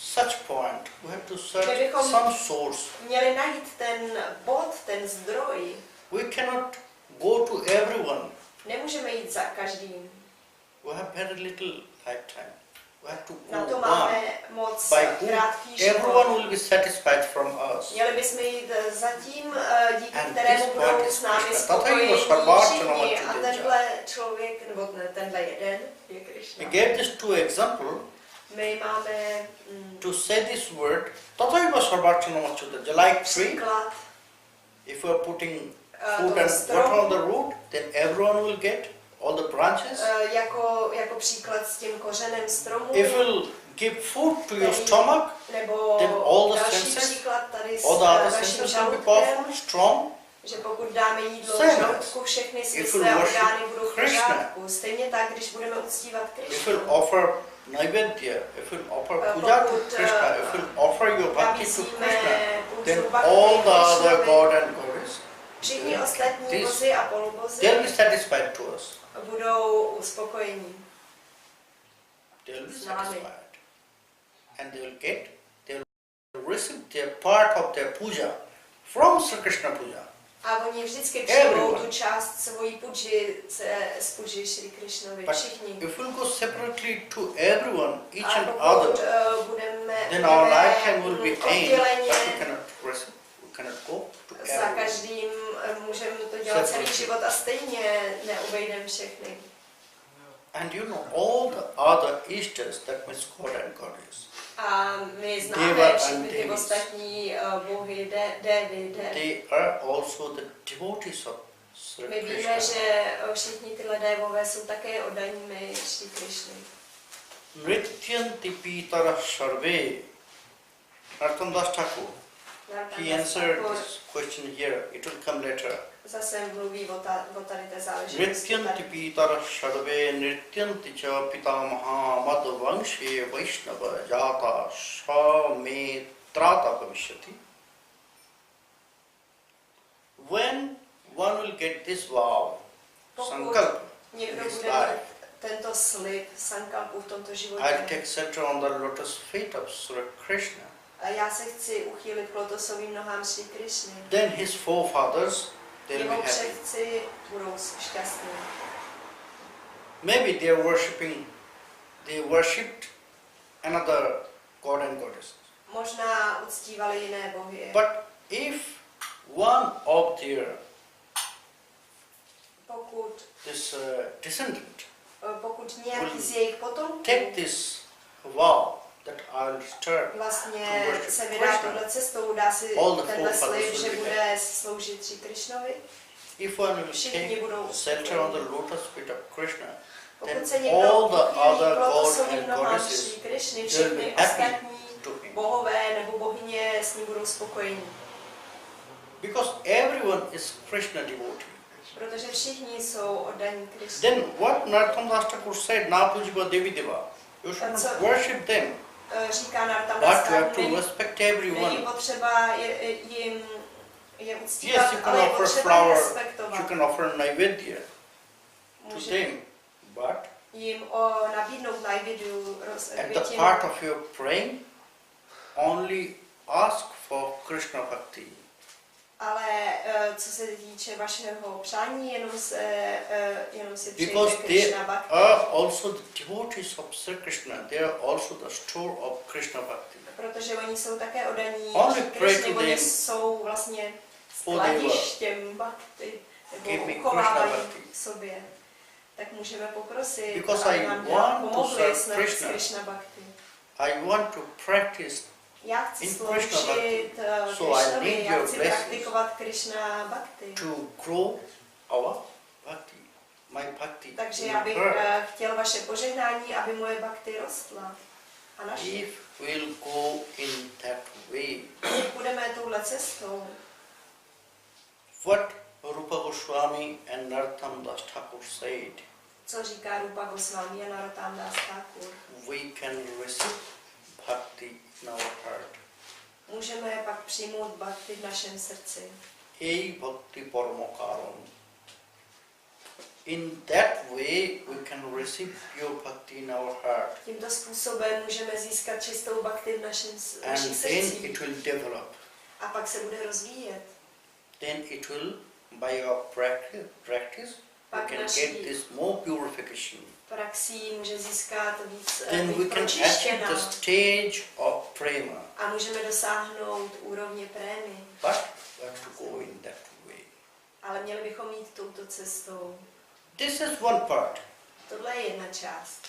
such point, we have to search Kdybychom some source. měli najít ten bod, ten zdroj. We cannot go to everyone. Nemůžeme jít za každým. We have very little lifetime. We have to Na to go máme on. moc By whom krátký everyone život. will be satisfied from us. Měli bychom jít za tím, díky And kterému this budou part is s námi Krishna. spokojení všichni. A Tataiva tenhle člověk, nebo tenhle jeden, je He Krishna. gave this two example My máme to say this word, Tataiva sarvarchanamachyuta. Like tree, příklad if we are putting food toho and stromu, water on the root, then everyone will get all the branches. jako příklad s tím kořenem stromu. If we'll give food to your stomach, Nebo then all the další senses, příklad tady s all the other naším senses will be žaludkem, powerful, strong. že pokud dáme jídlo Same žaludku, všechny if smyslé we worship orgány budou v Krishna. pořádku. Stejně tak, když budeme uctívat If Krishnu. we'll offer naivedya, if we'll offer puja to Pokud Krishna, if we'll offer your bhakti to nabízíme Krishna, then bhakti all the other Krishnovi, god and goddess, všichni ostatní this- bozy a polobozy they'll be satisfied to us. budou uspokojení. They'll be s námi. satisfied. And they will receive their part of their puja from Sri Krishna puja. A oni vždycky přijmou Everyone. tu část svojí puji z puji Shri Krishnovi. But Všichni. if we'll go separately to everyone, each A and pokud other, budeme then our lifetime will be aimed, odděleně but we cannot receive, we cannot go to za everyone. každým, můžeme to dělat celý život a stejně neubejdeme všechny. And you know all the other Ishtas, that means God and Goddess, A my Deva známe and všechny ty Devis. ostatní bohy, devy, they are also the devotees of Sri My víme, Krishna. že všichni tyhle dévové jsou také oddaními Shri Krishny. Nrityanti pitara sarve. Narottam Das Thakur, he answered this question here. It will come later. Zase mluví o tady té záležitosti. Nrityanti pitara sarve nrityanti cha pitamaha madhvanshi vaishnava jata shame trata bhavishyati. When one will get this vow, sankalpa, in Někdo his bude life, mít tento slib sankalpu v tomto I'll životě. take shelter on the lotus feet of Sri Krishna. A já se chci uchýlit k lotosovým nohám Shri Krishny. Then his forefathers, they'll be Jeho happy. předci budou šťastní. Maybe they worshipped another god and goddess. Možná uctívali jiné bohy. But if one of their descendant pokud nějaký z jejich potomků take this vow that I'll start vlastně to worship se vydá Krishna, touhle cestou, dá si all the tenhle forefathers slib, will že be bude sloužit Shri Krishnovi. if one will Všichni take budou shelter on the lotus feet of Krishna, then Pokud se někdo all the uchýlí other k gods lotosovým and nohám goddesses Shri Krishny, will všechny be happy ostatní to him. bohové nebo bohyně s ním budou spokojení. Because everyone is Krishna devotee. Protože všichni jsou oddaní Krishna. Then what Narottam Das Thakur said, na pujiva Devi Deva. You should not worship them, Říká Narottam but Das you have Thakur, to respect everyone. není potřeba jim uctívat, Yes, you can ale je offer potřeba flower, respektovat. you can offer naivedya to Může them, but jim nabídnout najvědu at the part of your praying, only ask for Krishna bhakti. Ale co se týče vašeho přání, jenom si přijete Because they Krishna bhakti. are also the devotees of Sri Krishna, they are also the store of Krishna bhakti. Protože oni jsou také oddaní Only pray Krishně, to oni them. jsou vlastně Oh, they skladištěm bhakti, Give nebo me uchovávají Krishna bhakti. v sobě. Tak můžeme poprosit, Because aby I nám want to pomohli serve s Krishna. Krishna bhakti. I want to practice, Já chci in Krishna sloužit bhakti. So I Krishnovi, need já your chci blessings. praktikovat Krishna bhakti. to grow our bhakti, my bhakti. Takže in já bych her. chtěl vaše požehnání, aby moje bhakti rostla. A naše. If we'll go in that way, Když půjdeme touhle cestou, what Rupa Goswami and Narottam Das Thakur said, co říká Rupa Goswami a Narottam Das Thakur, we can receive bhakti in our heart. můžeme pak přijmout bhakti v našem srdci. Ei bhakti parmakaram. In that way we can receive pure bhakti in our heart. Tímto způsobem můžeme získat čistou bhakti v našich And then srdcích. it will develop. A pak se bude rozvíjet. Then it will, by your practice, you Pak can naší get this more purification. praxí může získat víc Then we can achieve pročištěná. the stage of Prema. A můžeme dosáhnout úrovně prémy. But we have to go in that way. Ale měli bychom jít touto cestou. This is one part. Tohle je jedna část.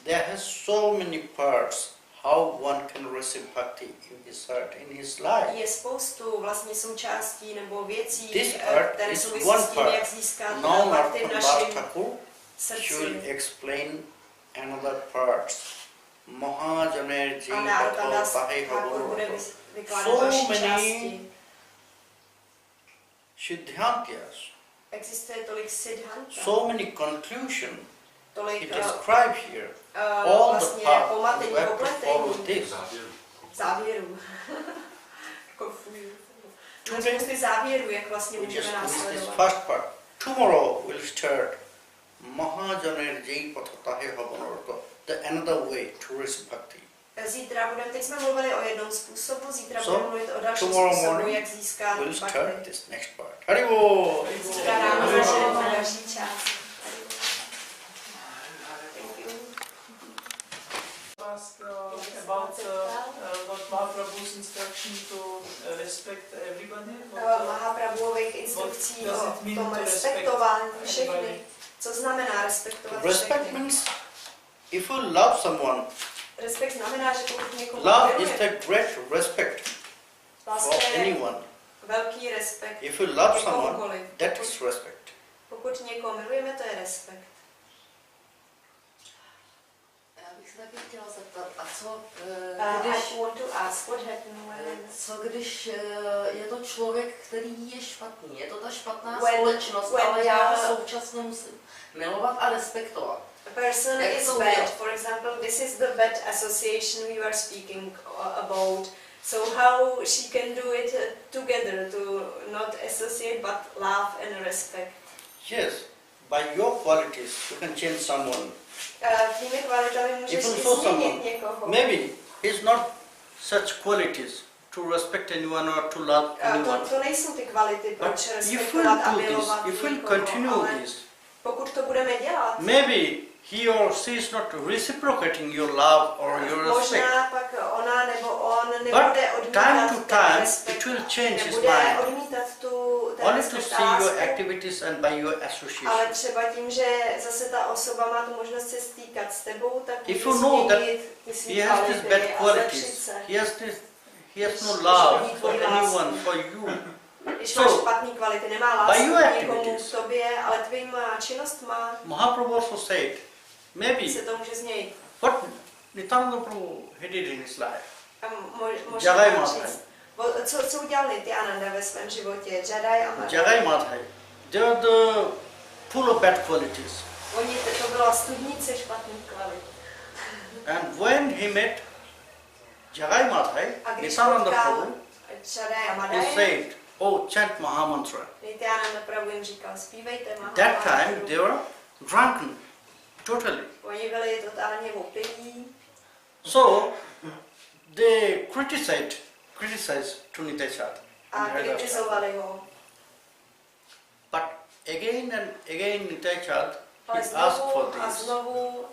There has so many parts how one can receive bhakti in his heart, in his life. Je spoustu vlastně součástí nebo věcí, This part které is souvisí one s tím, part. jak získat Now bhakti v Narottam našem Thakur will srdci. explain another parts. Mahajanerji A Narottam Tahe Thakur bude Bhavoro. vykládat So další many části. Siddhantyas, Existuje tolik siddhanta, so many conclusions he tolik describes here. All the vlastně paths, pomatení, we have to follow popletení, this. závěrů. Konfuzi. Today, Spousty závěrů, jak vlastně we just můžeme finish this následovat. first part. Tomorrow we'll start Mahajanerji Tahe Bhavoro, the another way to receive bhakti. Zítra budeme, teď jsme mluvili o jednom způsobu, zítra So, budeme mluvit o dalším tomorrow způsobu, morning jak získat We'll start bhakti. this next part. Haribo! Zítra ráno začneme další část. Ask about what Mahaprabhu's instruction to respect everybody. Mahaprabhuových instrukcí does o it mean tom to respektování respect všechny. everybody? Co znamená respektovat Respect všechny? means if you love someone, Respekt znamená, že pokud někomu love is miluje, the great respect for láska je anyone. velký respekt If you love ke someone, komukoliv. that is respect. Pokud někoho milujeme, to je respekt. Já bych se taky chtěla zeptat, a co I want to ask, what happened when... co když je to člověk, který je špatný, je to ta špatná When- společnost, when ale já the- ho současně musím milovat a respektovat. A person Jak is to bad. udělat? For example, this is the bad association we were speaking about. So how she can do it together to not associate but love and respect. Yes, by your qualities you can change someone. Tvými kvalitami můžeš If you i saw změnit someone, někoho. maybe he's not such qualities to respect anyone or to love anyone. To nejsou ty kvality, But proč if we'll respektovat a do this, milovat if we'll někoho, continue ale this, pokud to budeme dělat, maybe he or she is not reciprocating your love or your respect. možná pak ona nebo on nebude odmítat Time to ten time, respekt, it will change his nebude mind. odmítat ten Only to respekt see a your lásku, activities and by your ale association. třeba tím, že zase ta osoba má tu možnost se stýkat s tebou, tak If může you know that změnit ty svý He has these kvality bad a zlepšit qualities. se. He has no love for anyone, for you. Když So, máš špatný kvality, nemá by lásku your k někomu activities. k tobě, ale tvýma činnostma Mahaprabhu also said, maybe se to může změnit. what Nityananda Prabhu he did in his life. A možná Jagai mám Madhai. říct, co udělal Nityananda ve svém životě? Jadai a Madhai. Jagai Madhai. They are the full of bad qualities. To byla studnice špatných kvalit. And when he met Jagai Madhai, A když Nityananda potkal Prabhu, Jadai a he Madhai, said, oh, chant Mahamantra. Nityananda Prabhu jim říkal, zpívejte That time Mahamantru. they were drunken, totally. Oni byli totálně opilí, So they criticized to Nityananda. a kritizovali ho. But again and again Nityananda Ale he asked for znovu a this. znovu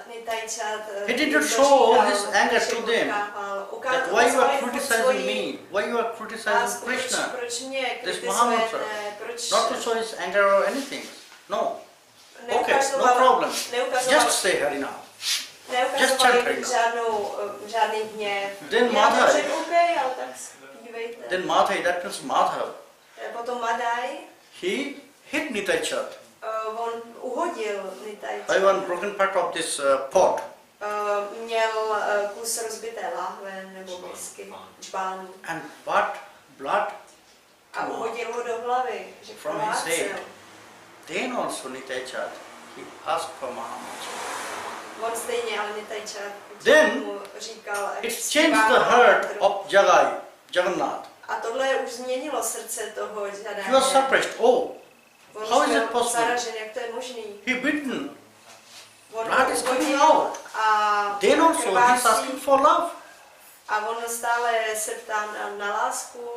Nityananda He did not show his anger to them. That why you are criticizing me? Why you are criticizing Krishna? Proč mě This Mahamantra. kritizujete? Proč Not to show his anger or anything. No. Okay, no neukazoval- problem. neukazoval- Just say Harinam. Just neukazovali chant Harinam. žádný hněv. Then Já to Madhai. řekl, OK, ale tak zpívejte. Then Madhai, that means Madhav, Potom Madhai, he hit Nityananda on uhodil by Nityananda. one broken part of this pot. Měl kus rozbité láhve nebo whisky, čbánu. And blood A uhodil ho do hlavy, že From his krvácel. head. Then also Nityananda, he asked for Mahamantra. On stejně, ale Nityananda Then mu říkal, It zpívá changed the heart Mahamantru. of Jagannath. A tohle už změnilo srdce toho He was Jadaje. surprised. Oh, On How už is byl it possible? zaražen, jak to je možný. He bitten. On Blood is coming uhodil out. a Then also he is krvácí asking for love. a on stále se ptá na lásku.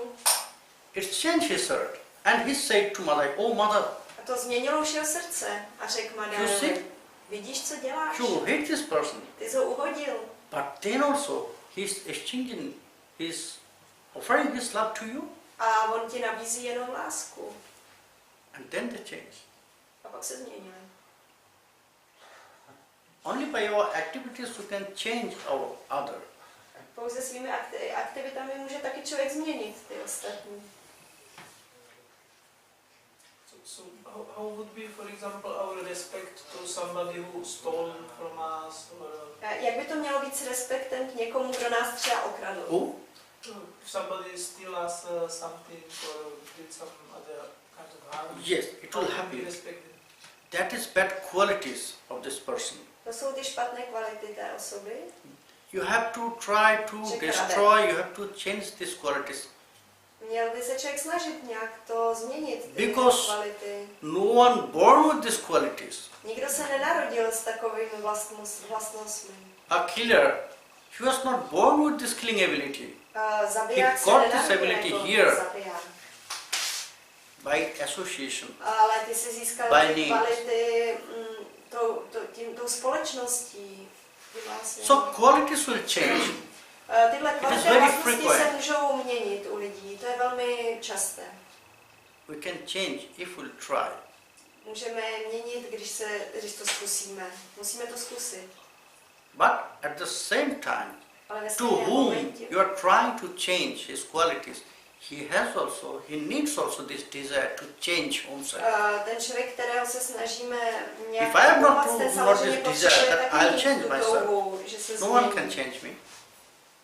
It changed his heart. And he said to mother, oh mother, A to změnilo už jeho srdce a řekl you see, Madárovi, vidíš, co děláš? you hate this person. Ty jsi ho uhodil. But then also he is exchanging his, offering his love to you. A on ti nabízí jenom lásku. And then they change. A pak se změnili. Only by our activities we can change our other. Pouze svými aktivitami může taky člověk změnit ty ostatní. So how would be, for example, our respect to somebody who stole from us, or Jak by to mělo být s respektem k někomu, kdo nás třeba okradl? Who? if somebody steal us something or did some other kind of harm? Yes, it will How would we happen. respect them? That is bad qualities of this person. To jsou ty špatné kvality té osoby. You have to try to Check destroy, you have to change these qualities. Měl by se člověk snažit nějak to změnit, ty Because kvality. no one born with these qualities. Nikdo se nenarodil s takovými vlastnostmi. A killer, he was not born with this killing ability. Zabiják He se got this nenarodil ability jako here. zabiják. By association. Ale ty jsi získal By ty need. kvality tou společností. So qualities will change. Tyhle is kvality very vlastnosti se frequent. můžou měnit u lidí, to je velmi časté. We can change if we'll try. Můžeme měnit, když to zkusíme. Musíme to zkusit. But at the same time, Ale ve to stejném whom momentě, you are trying to change his qualities, he needs also this desire to change himself. ten člověk, kterého se snažíme nějak If I have not pomoct, ten not samozřejmě this desire potřebuje that taky I'll mít change tu myself, touhu, že se no one can změní. change me.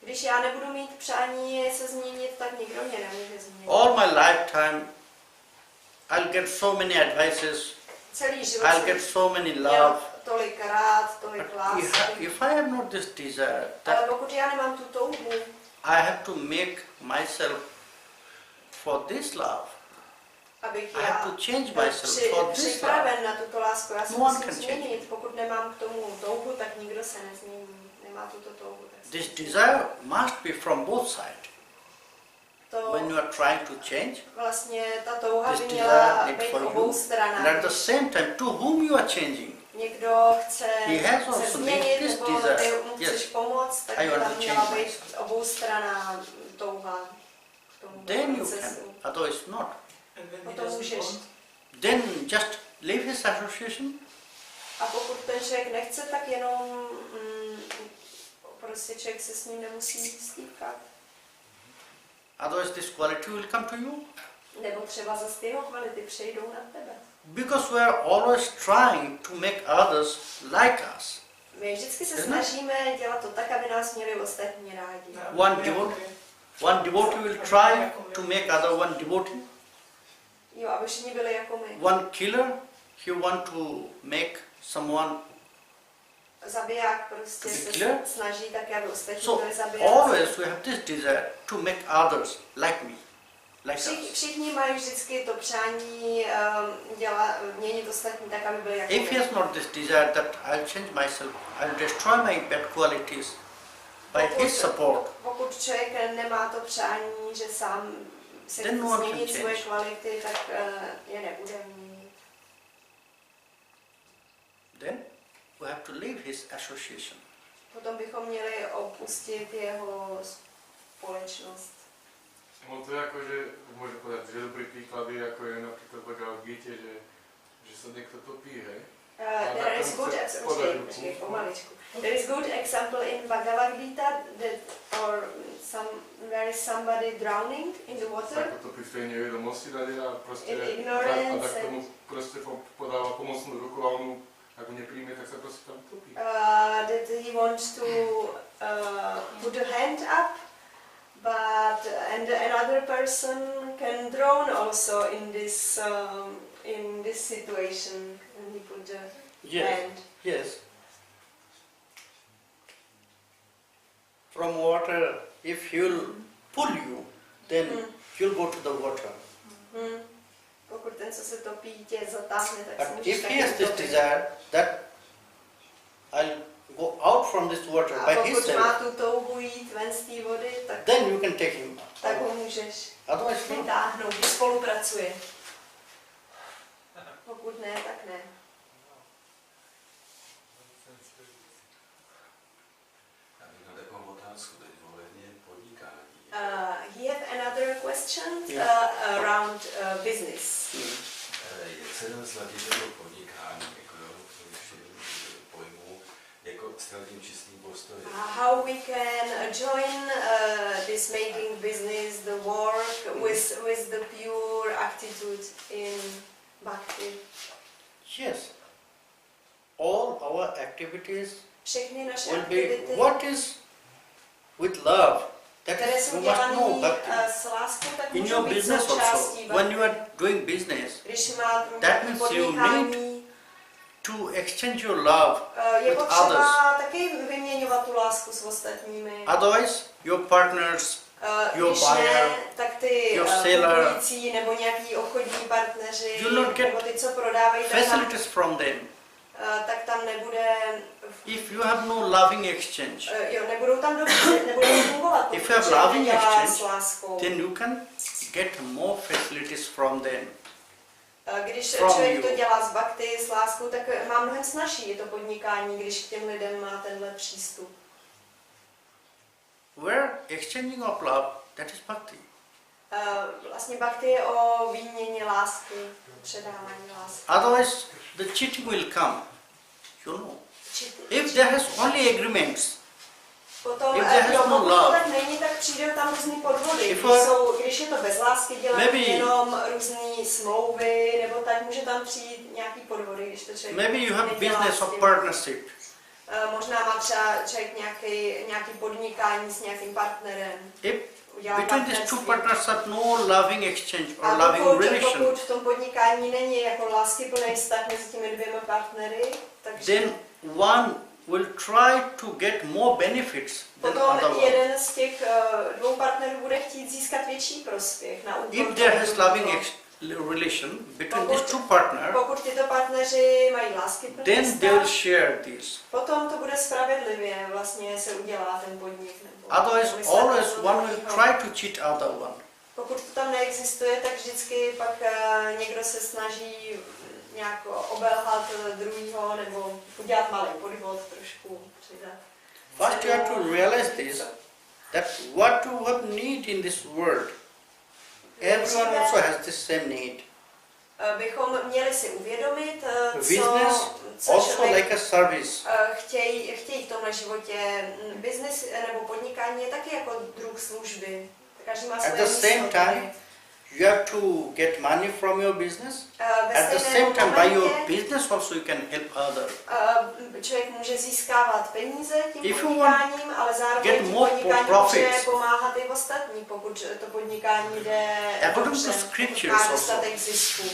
Když já nebudu mít přání se změnit, tak nikdo mě nemůže změnit. All my lifetime, I'll get so many advices, Celý život I'll jsem get so many měl love. tolik rád, tolik But lásky. if I have not this desire, Ale that pokud já nemám tu touhu, I have to make myself for this love. abych I have já to change byl myself for this love. připraven na tuto lásku, já se No one musím can change změnit. Pokud nemám k tomu touhu, tak nikdo se nezmění. Nemá tuto touhu. Tak se This desire must be from both sides. to When you are trying to change, vlastně ta touha this by desire měla need být for obou you. stranách. And at the same time, to whom you are changing, Někdo chce He has se also změnit, this nebo desire. ty mu Yes. chceš pomoct, tak I by want tam to měla change být obou stranách touha k tomu then you procesu. can, otherwise not. And when he Potom doesn't můžeš. want, Then just leave his association. A pokud ten člověk nechce, tak jenom prostě člověk se s ním nemusí stýkat. Otherwise this quality will come to you. Nebo třeba zase jeho kvality přejdou na tebe. Because we are always trying to make others like us. My vždycky se Isn't it? snažíme dělat to tak, aby nás měli ostatní rádi. One devotee will try to make other one devotee. Jo, aby všichni byli jako my. One killer, he want to make someone. Zabiják prostě To be se clear? snaží tak, aby ostatní So byli zabijáci. always we have this desire to make others like me, like us. Všichni mají vždycky to přání měnit ostatní tak, aby byli jako If he my. has not this desire that I'll change myself, I'll destroy my bad qualities by his support, Pokud člověk nemá to přání, že sám se Then chce no one can změnit svoje change. kvality, tak je nebude měnit. then we have to leave his association. Potom bychom měli opustit jeho společnost. No to je jako, že môžem povedať, že dobrý príklady, ako je napríklad v Gite, že sa niekto topí, hej? There is good There is good example in Bhagavad Gita that where is somebody drowning in the water. Sa ako topí v tej nevedomosti tady a proste In ignorance a tak tomu proste podáva pomocnú ruku a on mu, ak ho nepríjme, tak sa proste tam topí. That he wants to put a hand up, but another person can drown also in this situation, and he put a hand. Yes. From water, if he'll pull you, then you'll go to the water. Mm. Pokud ten, co se topí, tě zatáhne, tak se But můžeš if he taky has this utopit. desire that I'll go out from this water A by pokud má himself, tu touhu jít ven z té vody, then you can take him. tak ho můžeš Otherwise, no. vytáhnout, když spolupracuje. Pokud ne, tak ne. Já bych na takovou otázku teď ohledně podnikání. He had another question around business. Jak se dá sladit do podnikání, jako ještě pojmu, jako s tím čistým postojem? How we can join this making business, the work, with the pure attitude in bhakti. Yes. All our activities Všechny naše will be aktivity, what is with love. That které is, jsou you must know dělané bhakti. s láskou, tak In můžou your být business also, součástí when you bhakti. are doing business, Když má that means you podnikání, to exchange your love je with potřeba others. taky vyměňovat tu lásku s ostatními. Otherwise, your partners, your Když buyer, ne, tak ty your seller, kupující nebo nějaký obchodní partneři, you will not get nebo ty, co prodávají, tak tam, facilities from them. tak tam nebude, If you have no loving exchange, nebudou tam dobře, nebudou fungovat, If you have pokud loving nedělá exchange, s láskou. then you can get more facilities from them. Když from člověk you. to dělá s bhakti, s láskou, tak má mnohem snazší je to podnikání, když k těm lidem má tenhle přístup. Where exchanging of love, that is bhakti. Vlastně bhakti je o výměně lásky, předávání lásky. Otherwise, the cheating will come. You know. If there has only agreements, Potom, if there has no pokud to love, tak není, tak přijdou tam různý podvody. If Když je to bez lásky dělat maybe- jenom různý smlouvy, nebo tak může tam přijít nějaký podvody, když to člověk maybe you have nedělá business s of tím. partnership. Možná má třeba člověk nějaký podnikání s nějakým partnerem. If Udělá between these two partnerství. partners have no loving exchange or A loving relation, pokud v tom podnikání není jako láskyplný vztah mezi těmi dvěma partnery, takže then one will try to get more benefits than potom other one. jeden z těch dvou partnerů bude chtít získat větší prospěch na úkor If toho there has druhého. loving relation between these two partners, Pokud tyto partneři mají láskyplný then they will vztah, share this. potom to bude spravedlivě vlastně se udělá ten podnik. Nebo Otherwise, výsledek always toho one will druhého. try to cheat other one. Pokud to tam neexistuje, tak vždycky pak někdo se snaží nějak obelhat druhýho nebo udělat malý podvod, trošku přidat. First you have to realize this, that what you have need in this world, everyone also has the same need. Bychom měli si uvědomit, Business co also člověk like a service. chtějí v tomhle životě. Business nebo podnikání je taky jako druh služby. Každý má At svoje the místo same tady. time, you have to get money from your business. Ve At the stejném same time, by your momentě, business also you can help others. člověk může získávat peníze tím If you podnikáním, ale zároveň get tím more podnikáním profits. může pomáhat i ostatní, pokud to podnikání jde According to dobře, scriptures má also. dostatek zisku.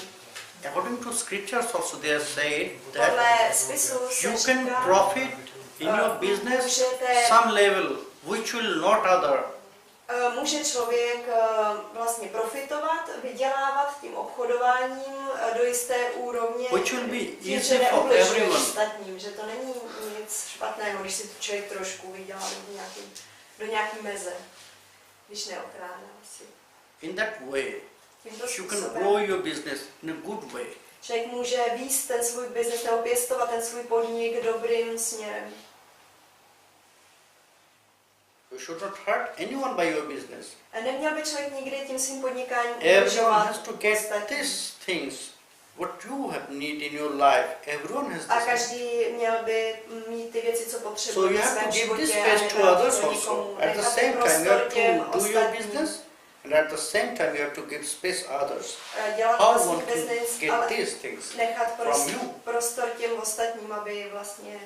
According to scriptures also they have said that Podle spisu se you can říká, profit in your business můžete some level which will not other. Může člověk vlastně profitovat, vydělávat tím obchodováním do jisté úrovně, Which will be tím, easy že for neubližuje everyone. ostatním, že to není nic špatného, když si to člověk trošku vydělá do nějaký meze, když neokrádá si. In that way, Tímto you can způsobem grow your business in a good way. člověk může vést ten svůj biznes nebo pěstovat ten svůj podnik dobrým směrem. You should not hurt anyone by your business. A neměl by člověk nikdy tím svým podnikáním Everyone ubližovat has to get ostatním. these things, what you have need in your life. Everyone has A this. každý měl by mít ty věci, co potřebuje So you v have svém to give životě this a space to nedát others to also. nikomu. At the Nechat same ten time, you prostor have těm to do your ostatním. business, and at the same time, you have to give space others. Dělat How vlastní one can business, get ale these things nechat from you? prostor těm ostatním, aby vlastně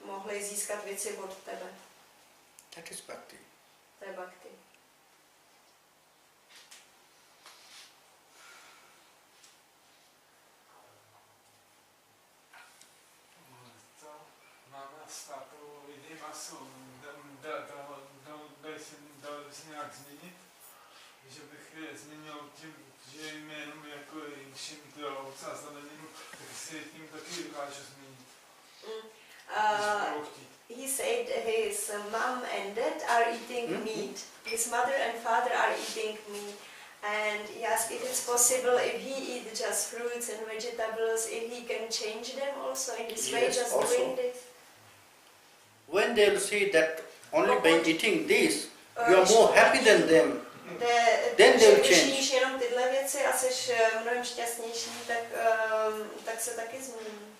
mohli získat věci od tebe. That is bhakti. To je bhakti. To máme státu lidi masu, dali si nějak změnit? že bych změnil tím, že jim jenom jako všim to ovce a zeleninu, tak si tím taky dokážu změnit. He said his mom and dad are eating meat. His mother and father are eating meat. And he asked if it's possible if he eats just fruits and vegetables, if he can change them also in this way, Yes, just also. doing this. When they'll see that only by eating this, you are more happy than them, then they'll Když change. jíš jenom tyhle věci a jsi mnohem šťastnější, tak se taky změní.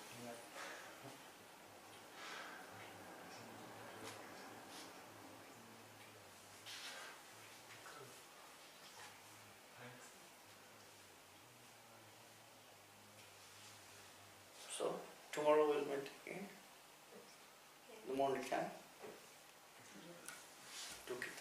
So, tomorrow we'll meet again. The morning time. Took it.